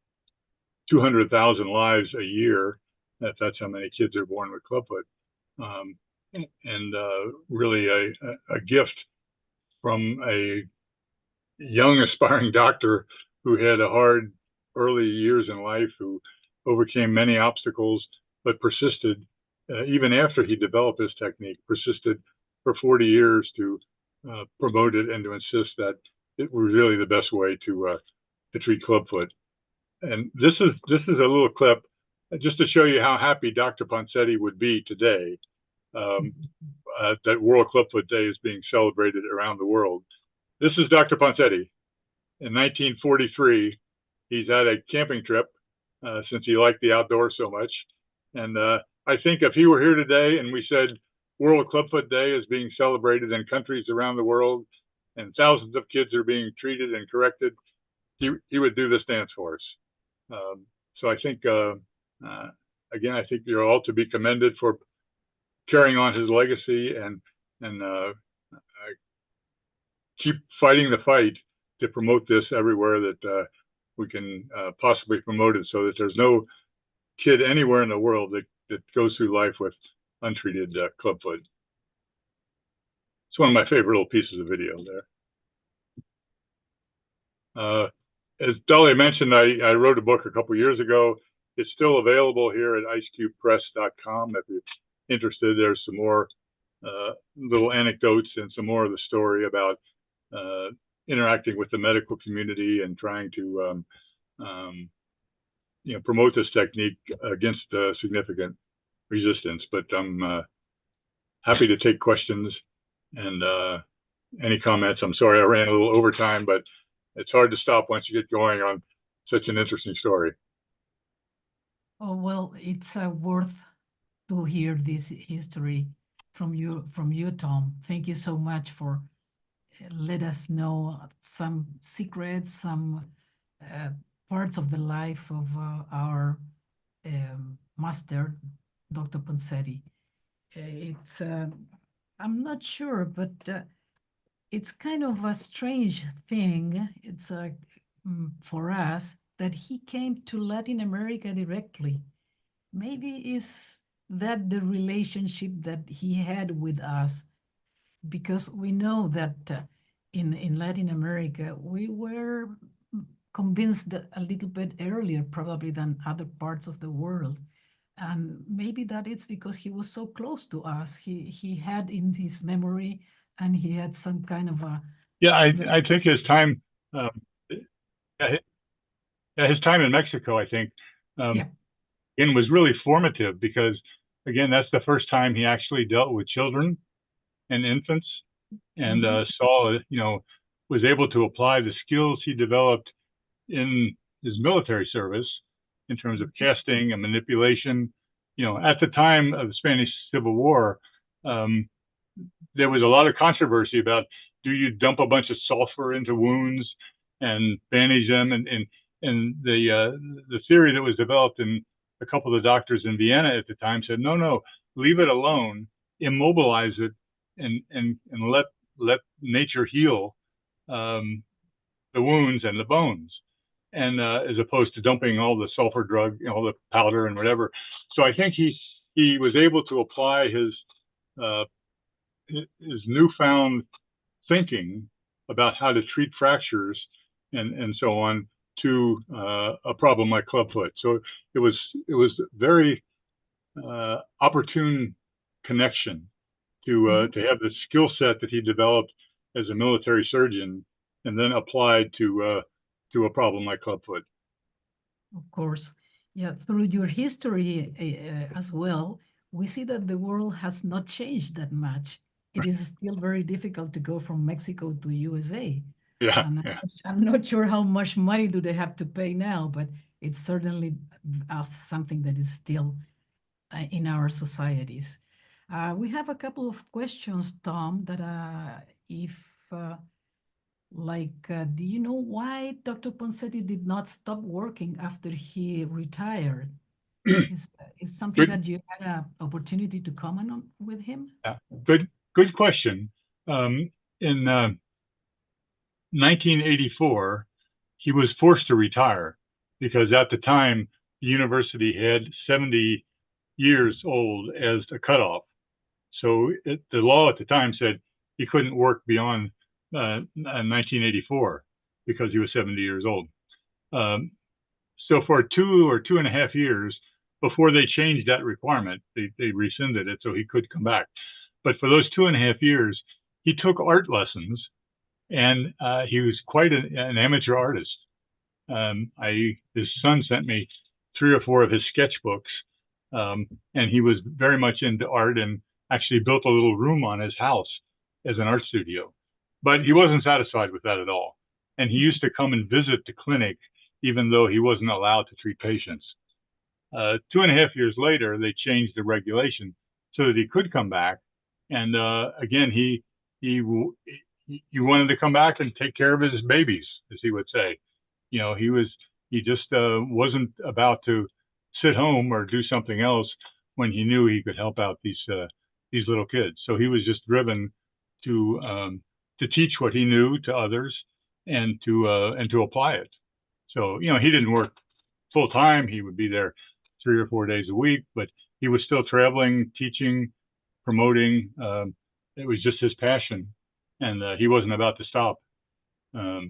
200,000 lives a year, if that's how many kids are born with clubfoot, and really a gift from a young aspiring doctor who had a hard early years in life, who overcame many obstacles, but persisted, even after he developed this technique, persisted for 40 years to promote it and to insist that it was really the best way to treat clubfoot. And this is a little clip just to show you how happy Dr. Ponseti would be today that World Clubfoot Day is being celebrated around the world. This is Dr. Ponseti. In 1943, he's at a camping trip since he liked the outdoors so much. And I think if he were here today and we said World Clubfoot Day is being celebrated in countries around the world and thousands of kids are being treated and corrected, he would do this dance for us. So I think, again, I think you're all to be commended for carrying on his legacy and keep fighting the fight to promote this everywhere that we can possibly promote it, so that there's no kid anywhere in the world that goes through life with untreated clubfoot. It's one of my favorite little pieces of video there. As Dahlia mentioned, I wrote a book a couple years ago. It's still available here at icecubepress.com. If you're interested, there's some more little anecdotes and some more of the story about interacting with the medical community and trying to promote this technique against significant resistance. But I'm happy to take questions and any comments. I'm sorry I ran a little overtime, but it's hard to stop once you get going on such an interesting story. Oh, well, it's worth to hear this history from you, Tom. Thank you so much for let us know some secrets, some parts of the life of our master, Dr. Ponseti. It's I'm not sure, but it's kind of a strange thing. It's for us that he came to Latin America directly. Maybe is that the relationship that he had with us, because we know that in Latin America, we were convinced a little bit earlier probably than other parts of the world. And maybe that it's because he was so close to us. He had in his memory, and he had some kind of a... Yeah, I think his time, his time in Mexico, I think, and was really formative because, again, that's the first time he actually dealt with children and infants, and saw, was able to apply the skills he developed in his military service in terms of casting and manipulation. At the time of the Spanish Civil War, there was a lot of controversy about, do you dump a bunch of sulfur into wounds and bandage them? And the theory that was developed in a couple of the doctors in Vienna at the time said, no, leave it alone, immobilize it, and let let nature heal the wounds and the bones, and as opposed to dumping all the sulfur drug, all the powder and whatever. So I think he was able to apply his newfound thinking about how to treat fractures and so on to a problem like clubfoot. So it was very opportune connection to have the skill set that he developed as a military surgeon and then applied to a problem like clubfoot. Of course. Yeah, through your history as well, we see that the world has not changed that much. It is still very difficult to go from Mexico to USA. Yeah, And yeah. I'm not sure how much money do they have to pay now, but it's certainly something that is still in our societies. We have a couple of questions, Tom, that do you know why Dr. Ponseti did not stop working after he retired? Is something Good. that you had an opportunity to comment on with him? Yeah, good question. In 1984, he was forced to retire because at the time the university had 70 years old as a cutoff. So the law at the time said he couldn't work beyond 1984 because he was 70 years old. So for 2 or 2.5 years before they changed that requirement, they rescinded it so he could come back. But for those 2.5 years, he took art lessons, and he was quite an amateur artist. His son sent me 3 or 4 of his sketchbooks, and he was very much into art and actually built a little room on his house as an art studio. But he wasn't satisfied with that at all. And he used to come and visit the clinic, even though he wasn't allowed to treat patients. 2.5 years later, they changed the regulation so that he could come back. And again, he wanted to come back and take care of his babies, as he would say. You know, he just wasn't about to sit home or do something else when he knew he could help out these little kids. So he was just driven to teach what he knew to others and to apply it. So, you know, he didn't work full time. He would be there 3 or 4 days a week, but he was still traveling, teaching, promoting. It was just his passion, and he wasn't about to stop. Yeah,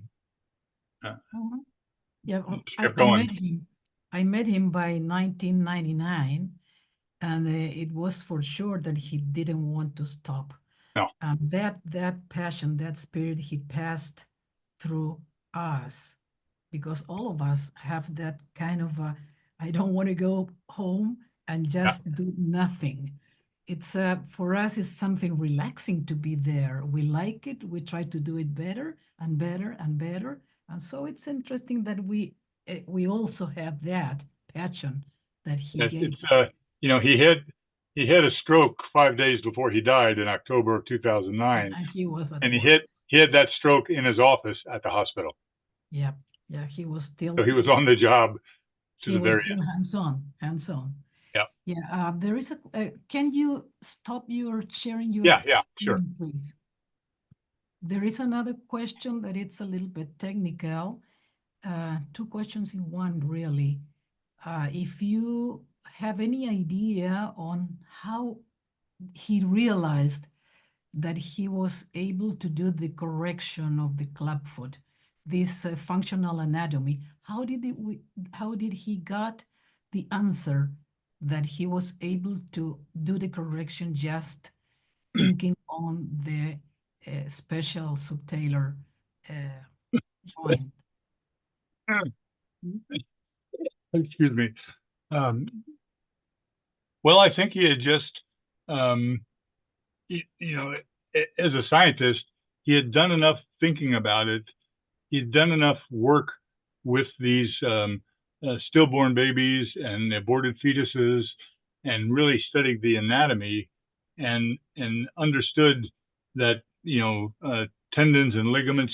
well, Kept I going. met him. I met him by 1999, and it was for sure that he didn't want to stop. No. That passion, that spirit, he passed through us, because all of us have that kind of I don't want to go home and just do nothing. It's for us, it's something relaxing to be there. We like it. We try to do it better and better and better. And so it's interesting that we also have that passion that he gave us. You know, he had a stroke 5 days before he died in October of 2009, And he was at and work. he had that stroke in his office at the hospital. Yeah, yeah, he was still. So he was on the job to He the was very still end. hands-on. Yeah. Yeah. There is can you stop your sharing your Yeah, sure. screen, please? There is another question that it's a little bit technical. 2 questions in one, really. If you have any idea on how he realized that he was able to do the correction of the clubfoot, this functional anatomy, how did he got the answer that he was able to do the correction just thinking on the special subtalar joint? Excuse me. Well, I think he had just, you know, as a scientist, he had done enough thinking about it. He'd done enough work with these stillborn babies and aborted fetuses, and really studied the anatomy and understood that, you know, tendons and ligaments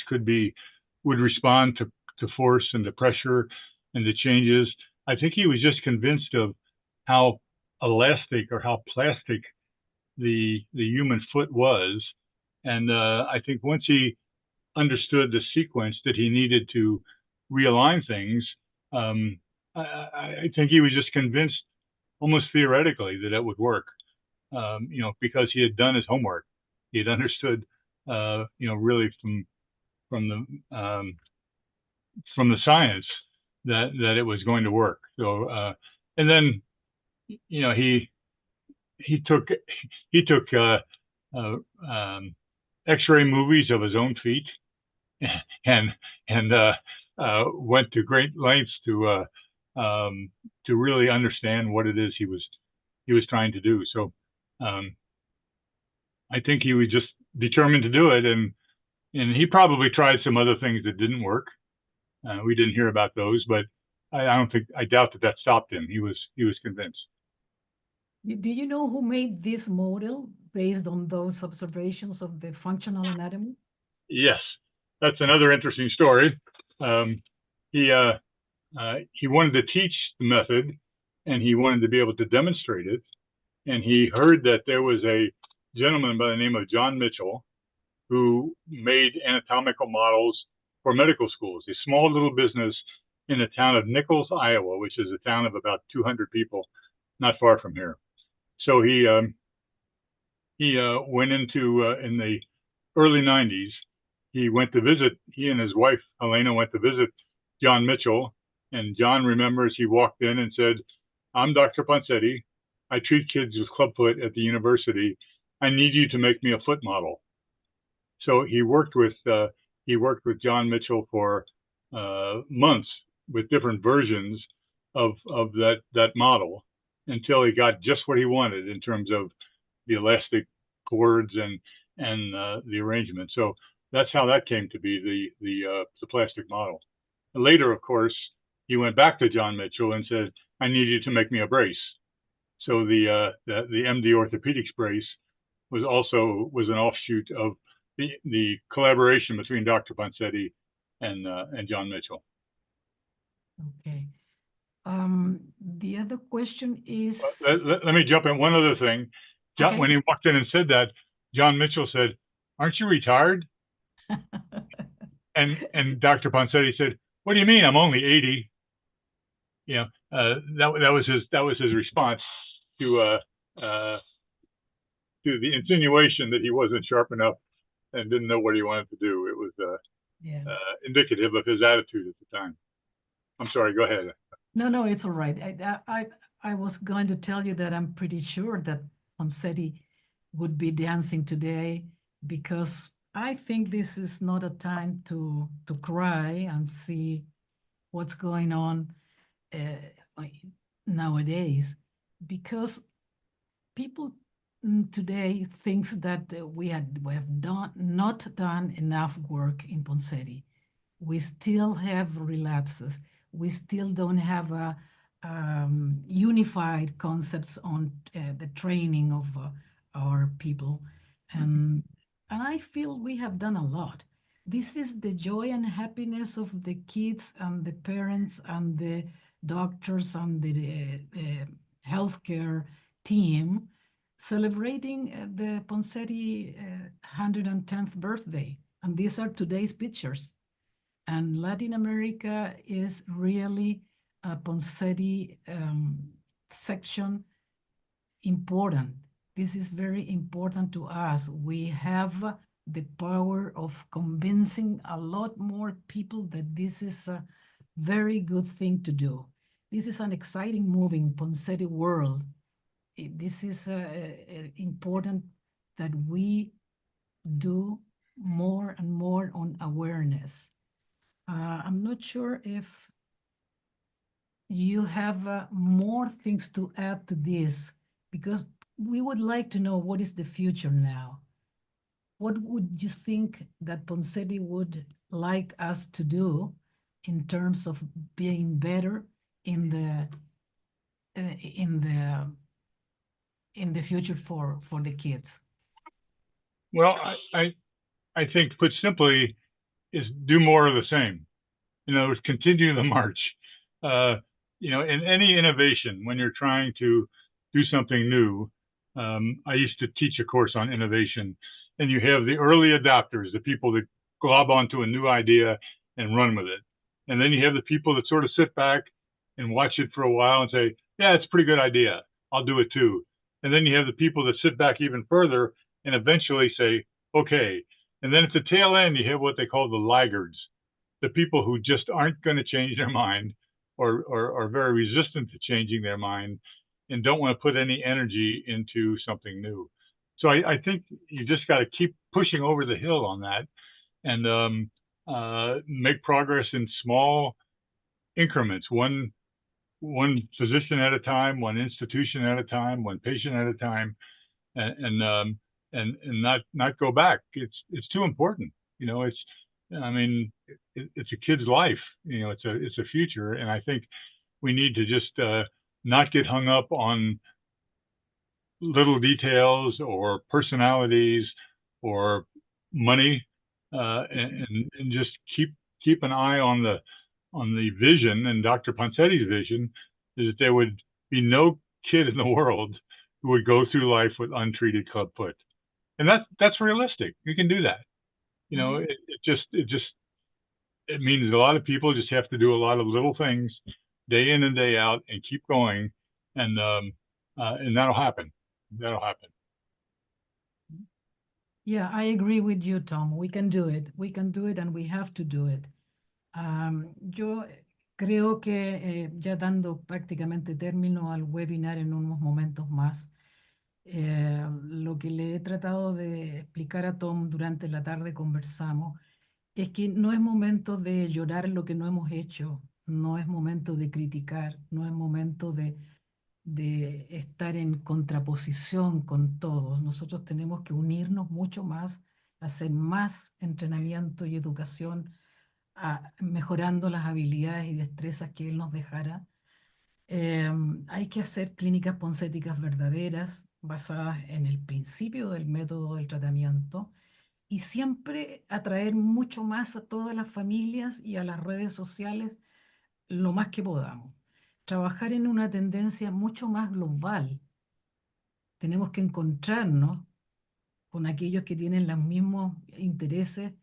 would respond to force and to pressure and to changes. I think he was just convinced of how elastic or how plastic the human foot was, And I think once he understood the sequence that he needed to realign things, I think he was just convinced, almost theoretically, that it would work. Because he had done his homework, he had understood, really from the science that it was going to work. So, and then, he took X-ray movies of his own feet, and went to great lengths to really understand what it is he was trying to do. So I think he was just determined to do it, and he probably tried some other things that didn't work. We didn't hear about those, but I doubt that stopped him. He was convinced. Do you know who made this model based on those observations of the functional anatomy? Yes, that's another interesting story. He wanted to teach the method, and he wanted to be able to demonstrate it. And he heard that there was a gentleman by the name of John Mitchell who made anatomical models for medical schools. A small little business in the town of Nichols, Iowa, which is a town of about 200 people, not far from here. So he went into in the early 90s. He and his wife Helena went to visit John Mitchell, and John remembers he walked in and said, "I'm Dr. Ponseti. I treat kids with clubfoot at the university. I need you to make me a foot model." So he worked with John Mitchell for months with different versions of that model, until he got just what he wanted in terms of the elastic cords and the arrangement. So that's how that came to be the plastic model. And later, of course, he went back to John Mitchell and said, "I need you to make me a brace." So the MD orthopedics brace was an offshoot of the collaboration between Dr. Ponseti and John Mitchell. Okay. The other question is... Let me jump in. One other thing. Okay. When he walked in and said that, John Mitchell said, "Aren't you retired?" And Dr. Ponseti said, "What do you mean? I'm only 80." That was his response to the insinuation that he wasn't sharp enough and didn't know what he wanted to do. It was indicative of his attitude at the time. I'm sorry. Go ahead. No, it's all right. I was going to tell you that I'm pretty sure that Ponseti would be dancing today, because I think this is not a time to cry and see what's going on nowadays, because people today thinks that we have not done enough work in Ponseti. We still have relapses. We still don't have a unified concepts on the training of our people. And I feel we have done a lot. This is the joy and happiness of the kids and the parents and the doctors and the healthcare team celebrating the Ponseti 110th birthday. And these are today's pictures. And Latin America is really a Ponseti section important. This is very important to us. We have the power of convincing a lot more people that this is a very good thing to do. This is an exciting move in Ponseti world. This is important that we do more and more on awareness. I'm not sure if you have more things to add to this, because we would like to know what is the future now. What would you think that Ponseti would like us to do in terms of being better in the future for the kids? Well, I think, put simply, is do more of the same. Continue the march. In any innovation, when you're trying to do something new, I used to teach a course on innovation, and you have the early adopters, the people that glob onto a new idea and run with it. And then you have the people that sort of sit back and watch it for a while and say, yeah, it's a pretty good idea. I'll do it too. And then you have the people that sit back even further and eventually say, okay. And then at the tail end, you have what they call the laggards, the people who just aren't going to change their mind or are very resistant to changing their mind and don't want to put any energy into something new. So I think you just got to keep pushing over the hill on that and make progress in small increments, one physician at a time, one institution at a time, one patient at a time, and not go back. It's too important. You know, it's a kid's life. You know, it's a future, and I think we need to just not get hung up on little details or personalities or money, and just keep an eye on the vision. And Dr. Ponsetti's vision is that there would be no kid in the world who would go through life with untreated club foot, and that's realistic. You can do that. You know, it means a lot of people just have to do a lot of little things day in and day out and keep going, and that'll happen. That'll happen. Yeah, I agree with you, Tom. We can do it. We can do it and we have to do it. Yo creo que ya dando prácticamente término al webinar en unos momentos más, lo que le he tratado de explicar a Tom durante la tarde conversamos es que no es momento de llorar lo que no hemos hecho, no es momento de criticar, no es momento de estar en contraposición con todos. Nosotros tenemos que unirnos mucho más, hacer más entrenamiento y educación, mejorando las habilidades y destrezas que él nos dejara. Hay que hacer clínicas ponséticas verdaderas, basadas en el principio del método del tratamiento, y siempre atraer mucho más a todas las familias y a las redes sociales lo más que podamos. Trabajar en una tendencia mucho más global. Tenemos que encontrarnos con aquellos que tienen los mismos intereses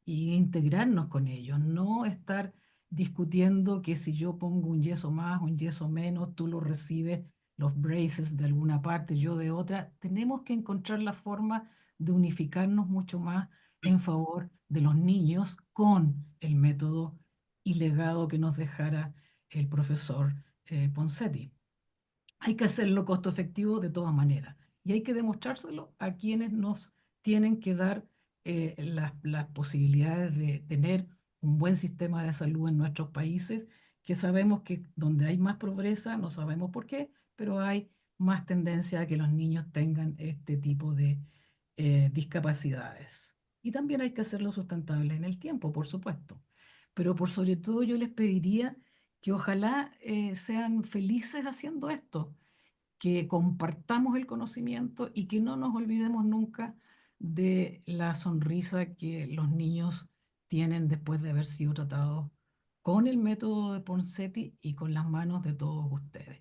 y integrarnos con ellos, no estar discutiendo que si yo pongo un yeso más, un yeso menos, tú lo recibes, los braces de alguna parte, yo de otra. Tenemos que encontrar la forma de unificarnos mucho más en favor de los niños con el método y legado que nos dejara el profesor Ponseti. Hay que hacerlo costo efectivo de todas maneras y hay que demostrárselo a quienes nos tienen que dar las posibilidades de tener un buen sistema de salud en nuestros países, que sabemos que donde hay más pobreza, no sabemos por qué, pero hay más tendencia a que los niños tengan este tipo de discapacidades. Y también hay que hacerlo sustentable en el tiempo, por supuesto. Pero por sobre todo yo les pediría que ojalá sean felices haciendo esto, que compartamos el conocimiento y que no nos olvidemos nunca de la sonrisa que los niños tienen después de haber sido tratados con el método de Ponseti y con las manos de todos ustedes.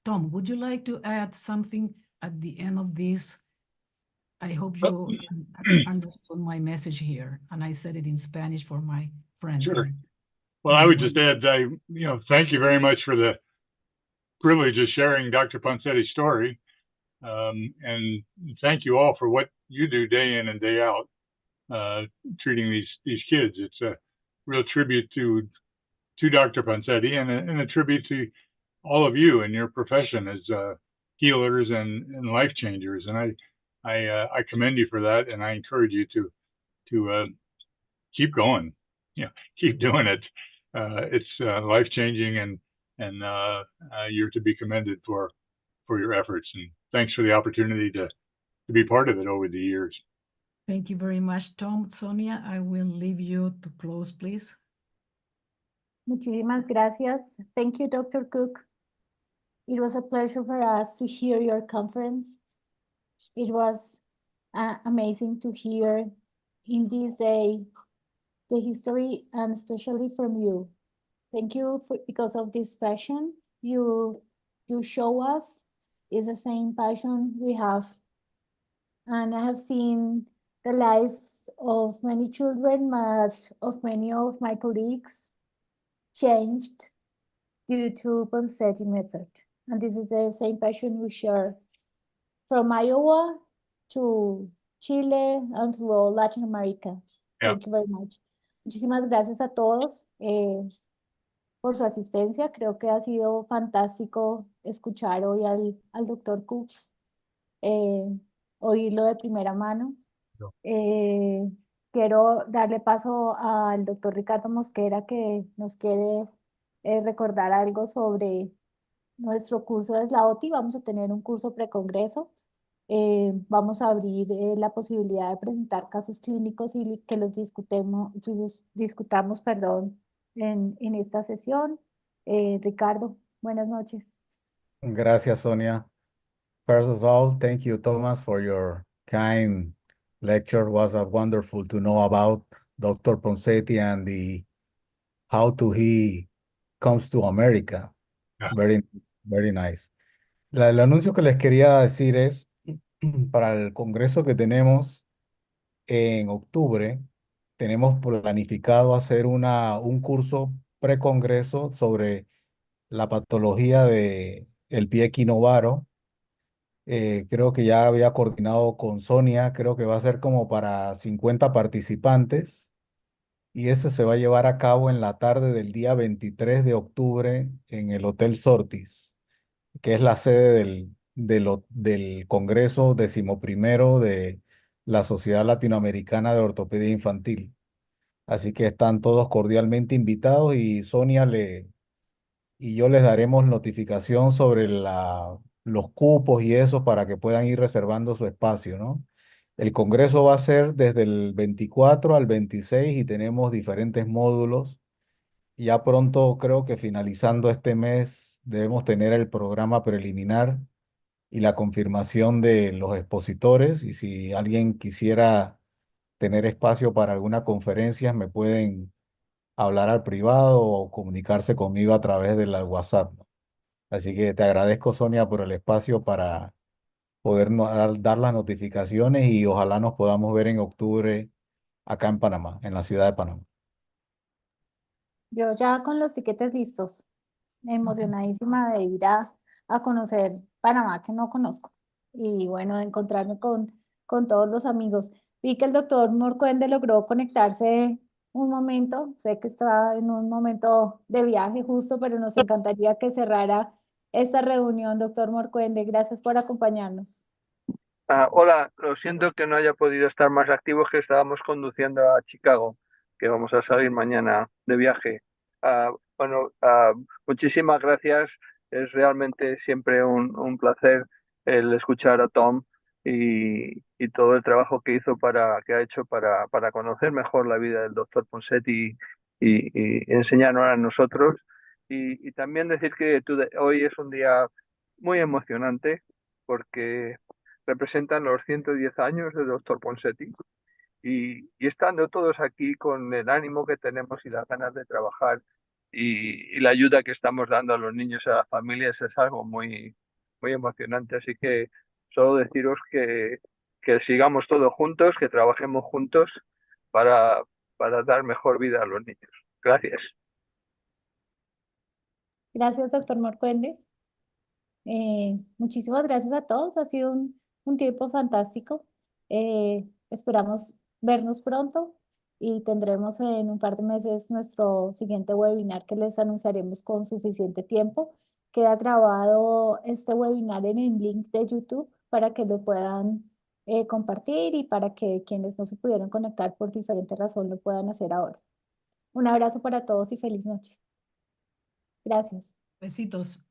Tom, would you like to add something at the end of this? I hope you understood my message here, and I said it in Spanish for my friends. Sure. Well, I would just add, thank you very much for the privilege of sharing Dr. Ponsetti's story. And thank you all for what you do day in and day out, treating these kids. It's a real tribute to Dr. Ponseti and a tribute to all of you and your profession as healers and life changers. And I commend you for that, and I encourage you to keep going. Keep doing it. It's life changing, and you're to be commended for your efforts. And thanks for the opportunity to be part of it over the years. Thank you very much, Tom. Sonia, I will leave you to close, please. Muchísimas gracias. Thank you, Dr. Cook. It was a pleasure for us to hear your conference. It was amazing to hear in this day the history, and especially from you. Thank you because of this passion you show us is the same passion we have. And I have seen the lives of many children, but of many of my colleagues changed due to Ponseti method. And this is the same passion we share from Iowa to Chile and through all Latin America. Yeah. Thank you very much. Muchísimas gracias a todos por su asistencia. Creo que ha sido fantástico escuchar hoy al doctor Cook, oírlo de primera mano. Quiero darle paso al doctor Ricardo Mosquera, que nos quiere recordar algo sobre nuestro curso de SLAOTI. Vamos a tener un curso precongreso. Vamos a abrir la posibilidad de presentar casos clínicos y que los discutamos, perdón, en esta sesión. Ricardo, buenas noches. Gracias, Sonia. First of all, thank you, Thomas, for your kind lecture. It was wonderful to know about Dr. Ponseti and how he comes to America. Yeah. Very nice. El anuncio que les quería decir es para el congreso que tenemos en octubre, tenemos planificado hacer un curso precongreso sobre la patología de el pie equinovaro. Creo que ya había coordinado con Sonia, creo que va a ser como para 50 participantes y ese se va a llevar a cabo en la tarde del día 23 de octubre en el Hotel Sortis, que es la sede del Congreso 11º de la Sociedad Latinoamericana de Ortopedia Infantil. Así que están todos cordialmente invitados y yo les daremos notificación sobre los cupos y eso para que puedan ir reservando su espacio, ¿no? El congreso va a ser desde el 24 al 26 y tenemos diferentes módulos. Ya pronto, creo que finalizando este mes, debemos tener el programa preliminar y la confirmación de los expositores. Y si alguien quisiera tener espacio para alguna conferencia, me pueden hablar al privado o comunicarse conmigo a través del WhatsApp, ¿no? Así que te agradezco, Sonia, por el espacio para poder dar las notificaciones y ojalá nos podamos ver en octubre acá en Panamá, en la ciudad de Panamá. Yo ya con los tiquetes listos, emocionadísima de ir a conocer Panamá, que no conozco. Y bueno, de encontrarme con todos los amigos. Vi que el doctor Morcuende logró conectarse un momento. Sé que estaba en un momento de viaje justo, pero nos encantaría que cerrara esta reunión, doctor Morcuende. Gracias por acompañarnos. Hola, lo siento que no haya podido estar más activo, que estábamos conduciendo a Chicago, que vamos a salir mañana de viaje. Muchísimas gracias. Es realmente siempre un placer el escuchar a Tom y todo el trabajo que ha hecho para conocer mejor la vida del doctor Ponseti y enseñarnos a nosotros. Y también decir que hoy es un día muy emocionante porque representan los 110 años del doctor Ponseti y estando todos aquí con el ánimo que tenemos y las ganas de trabajar y la ayuda que estamos dando a los niños y a las familias es algo muy, muy emocionante. Así que solo deciros que sigamos todos juntos, que trabajemos juntos para, para dar mejor vida a los niños. Gracias. Gracias, doctor Morcuende. Muchísimas gracias a todos. Ha sido un tiempo fantástico. Esperamos vernos pronto y tendremos en un par de meses nuestro siguiente webinar que les anunciaremos con suficiente tiempo. Queda grabado este webinar en el link de YouTube para que lo puedan compartir y para que quienes no se pudieron conectar por diferente razón lo puedan hacer ahora. Un abrazo para todos y feliz noche. Gracias. Besitos.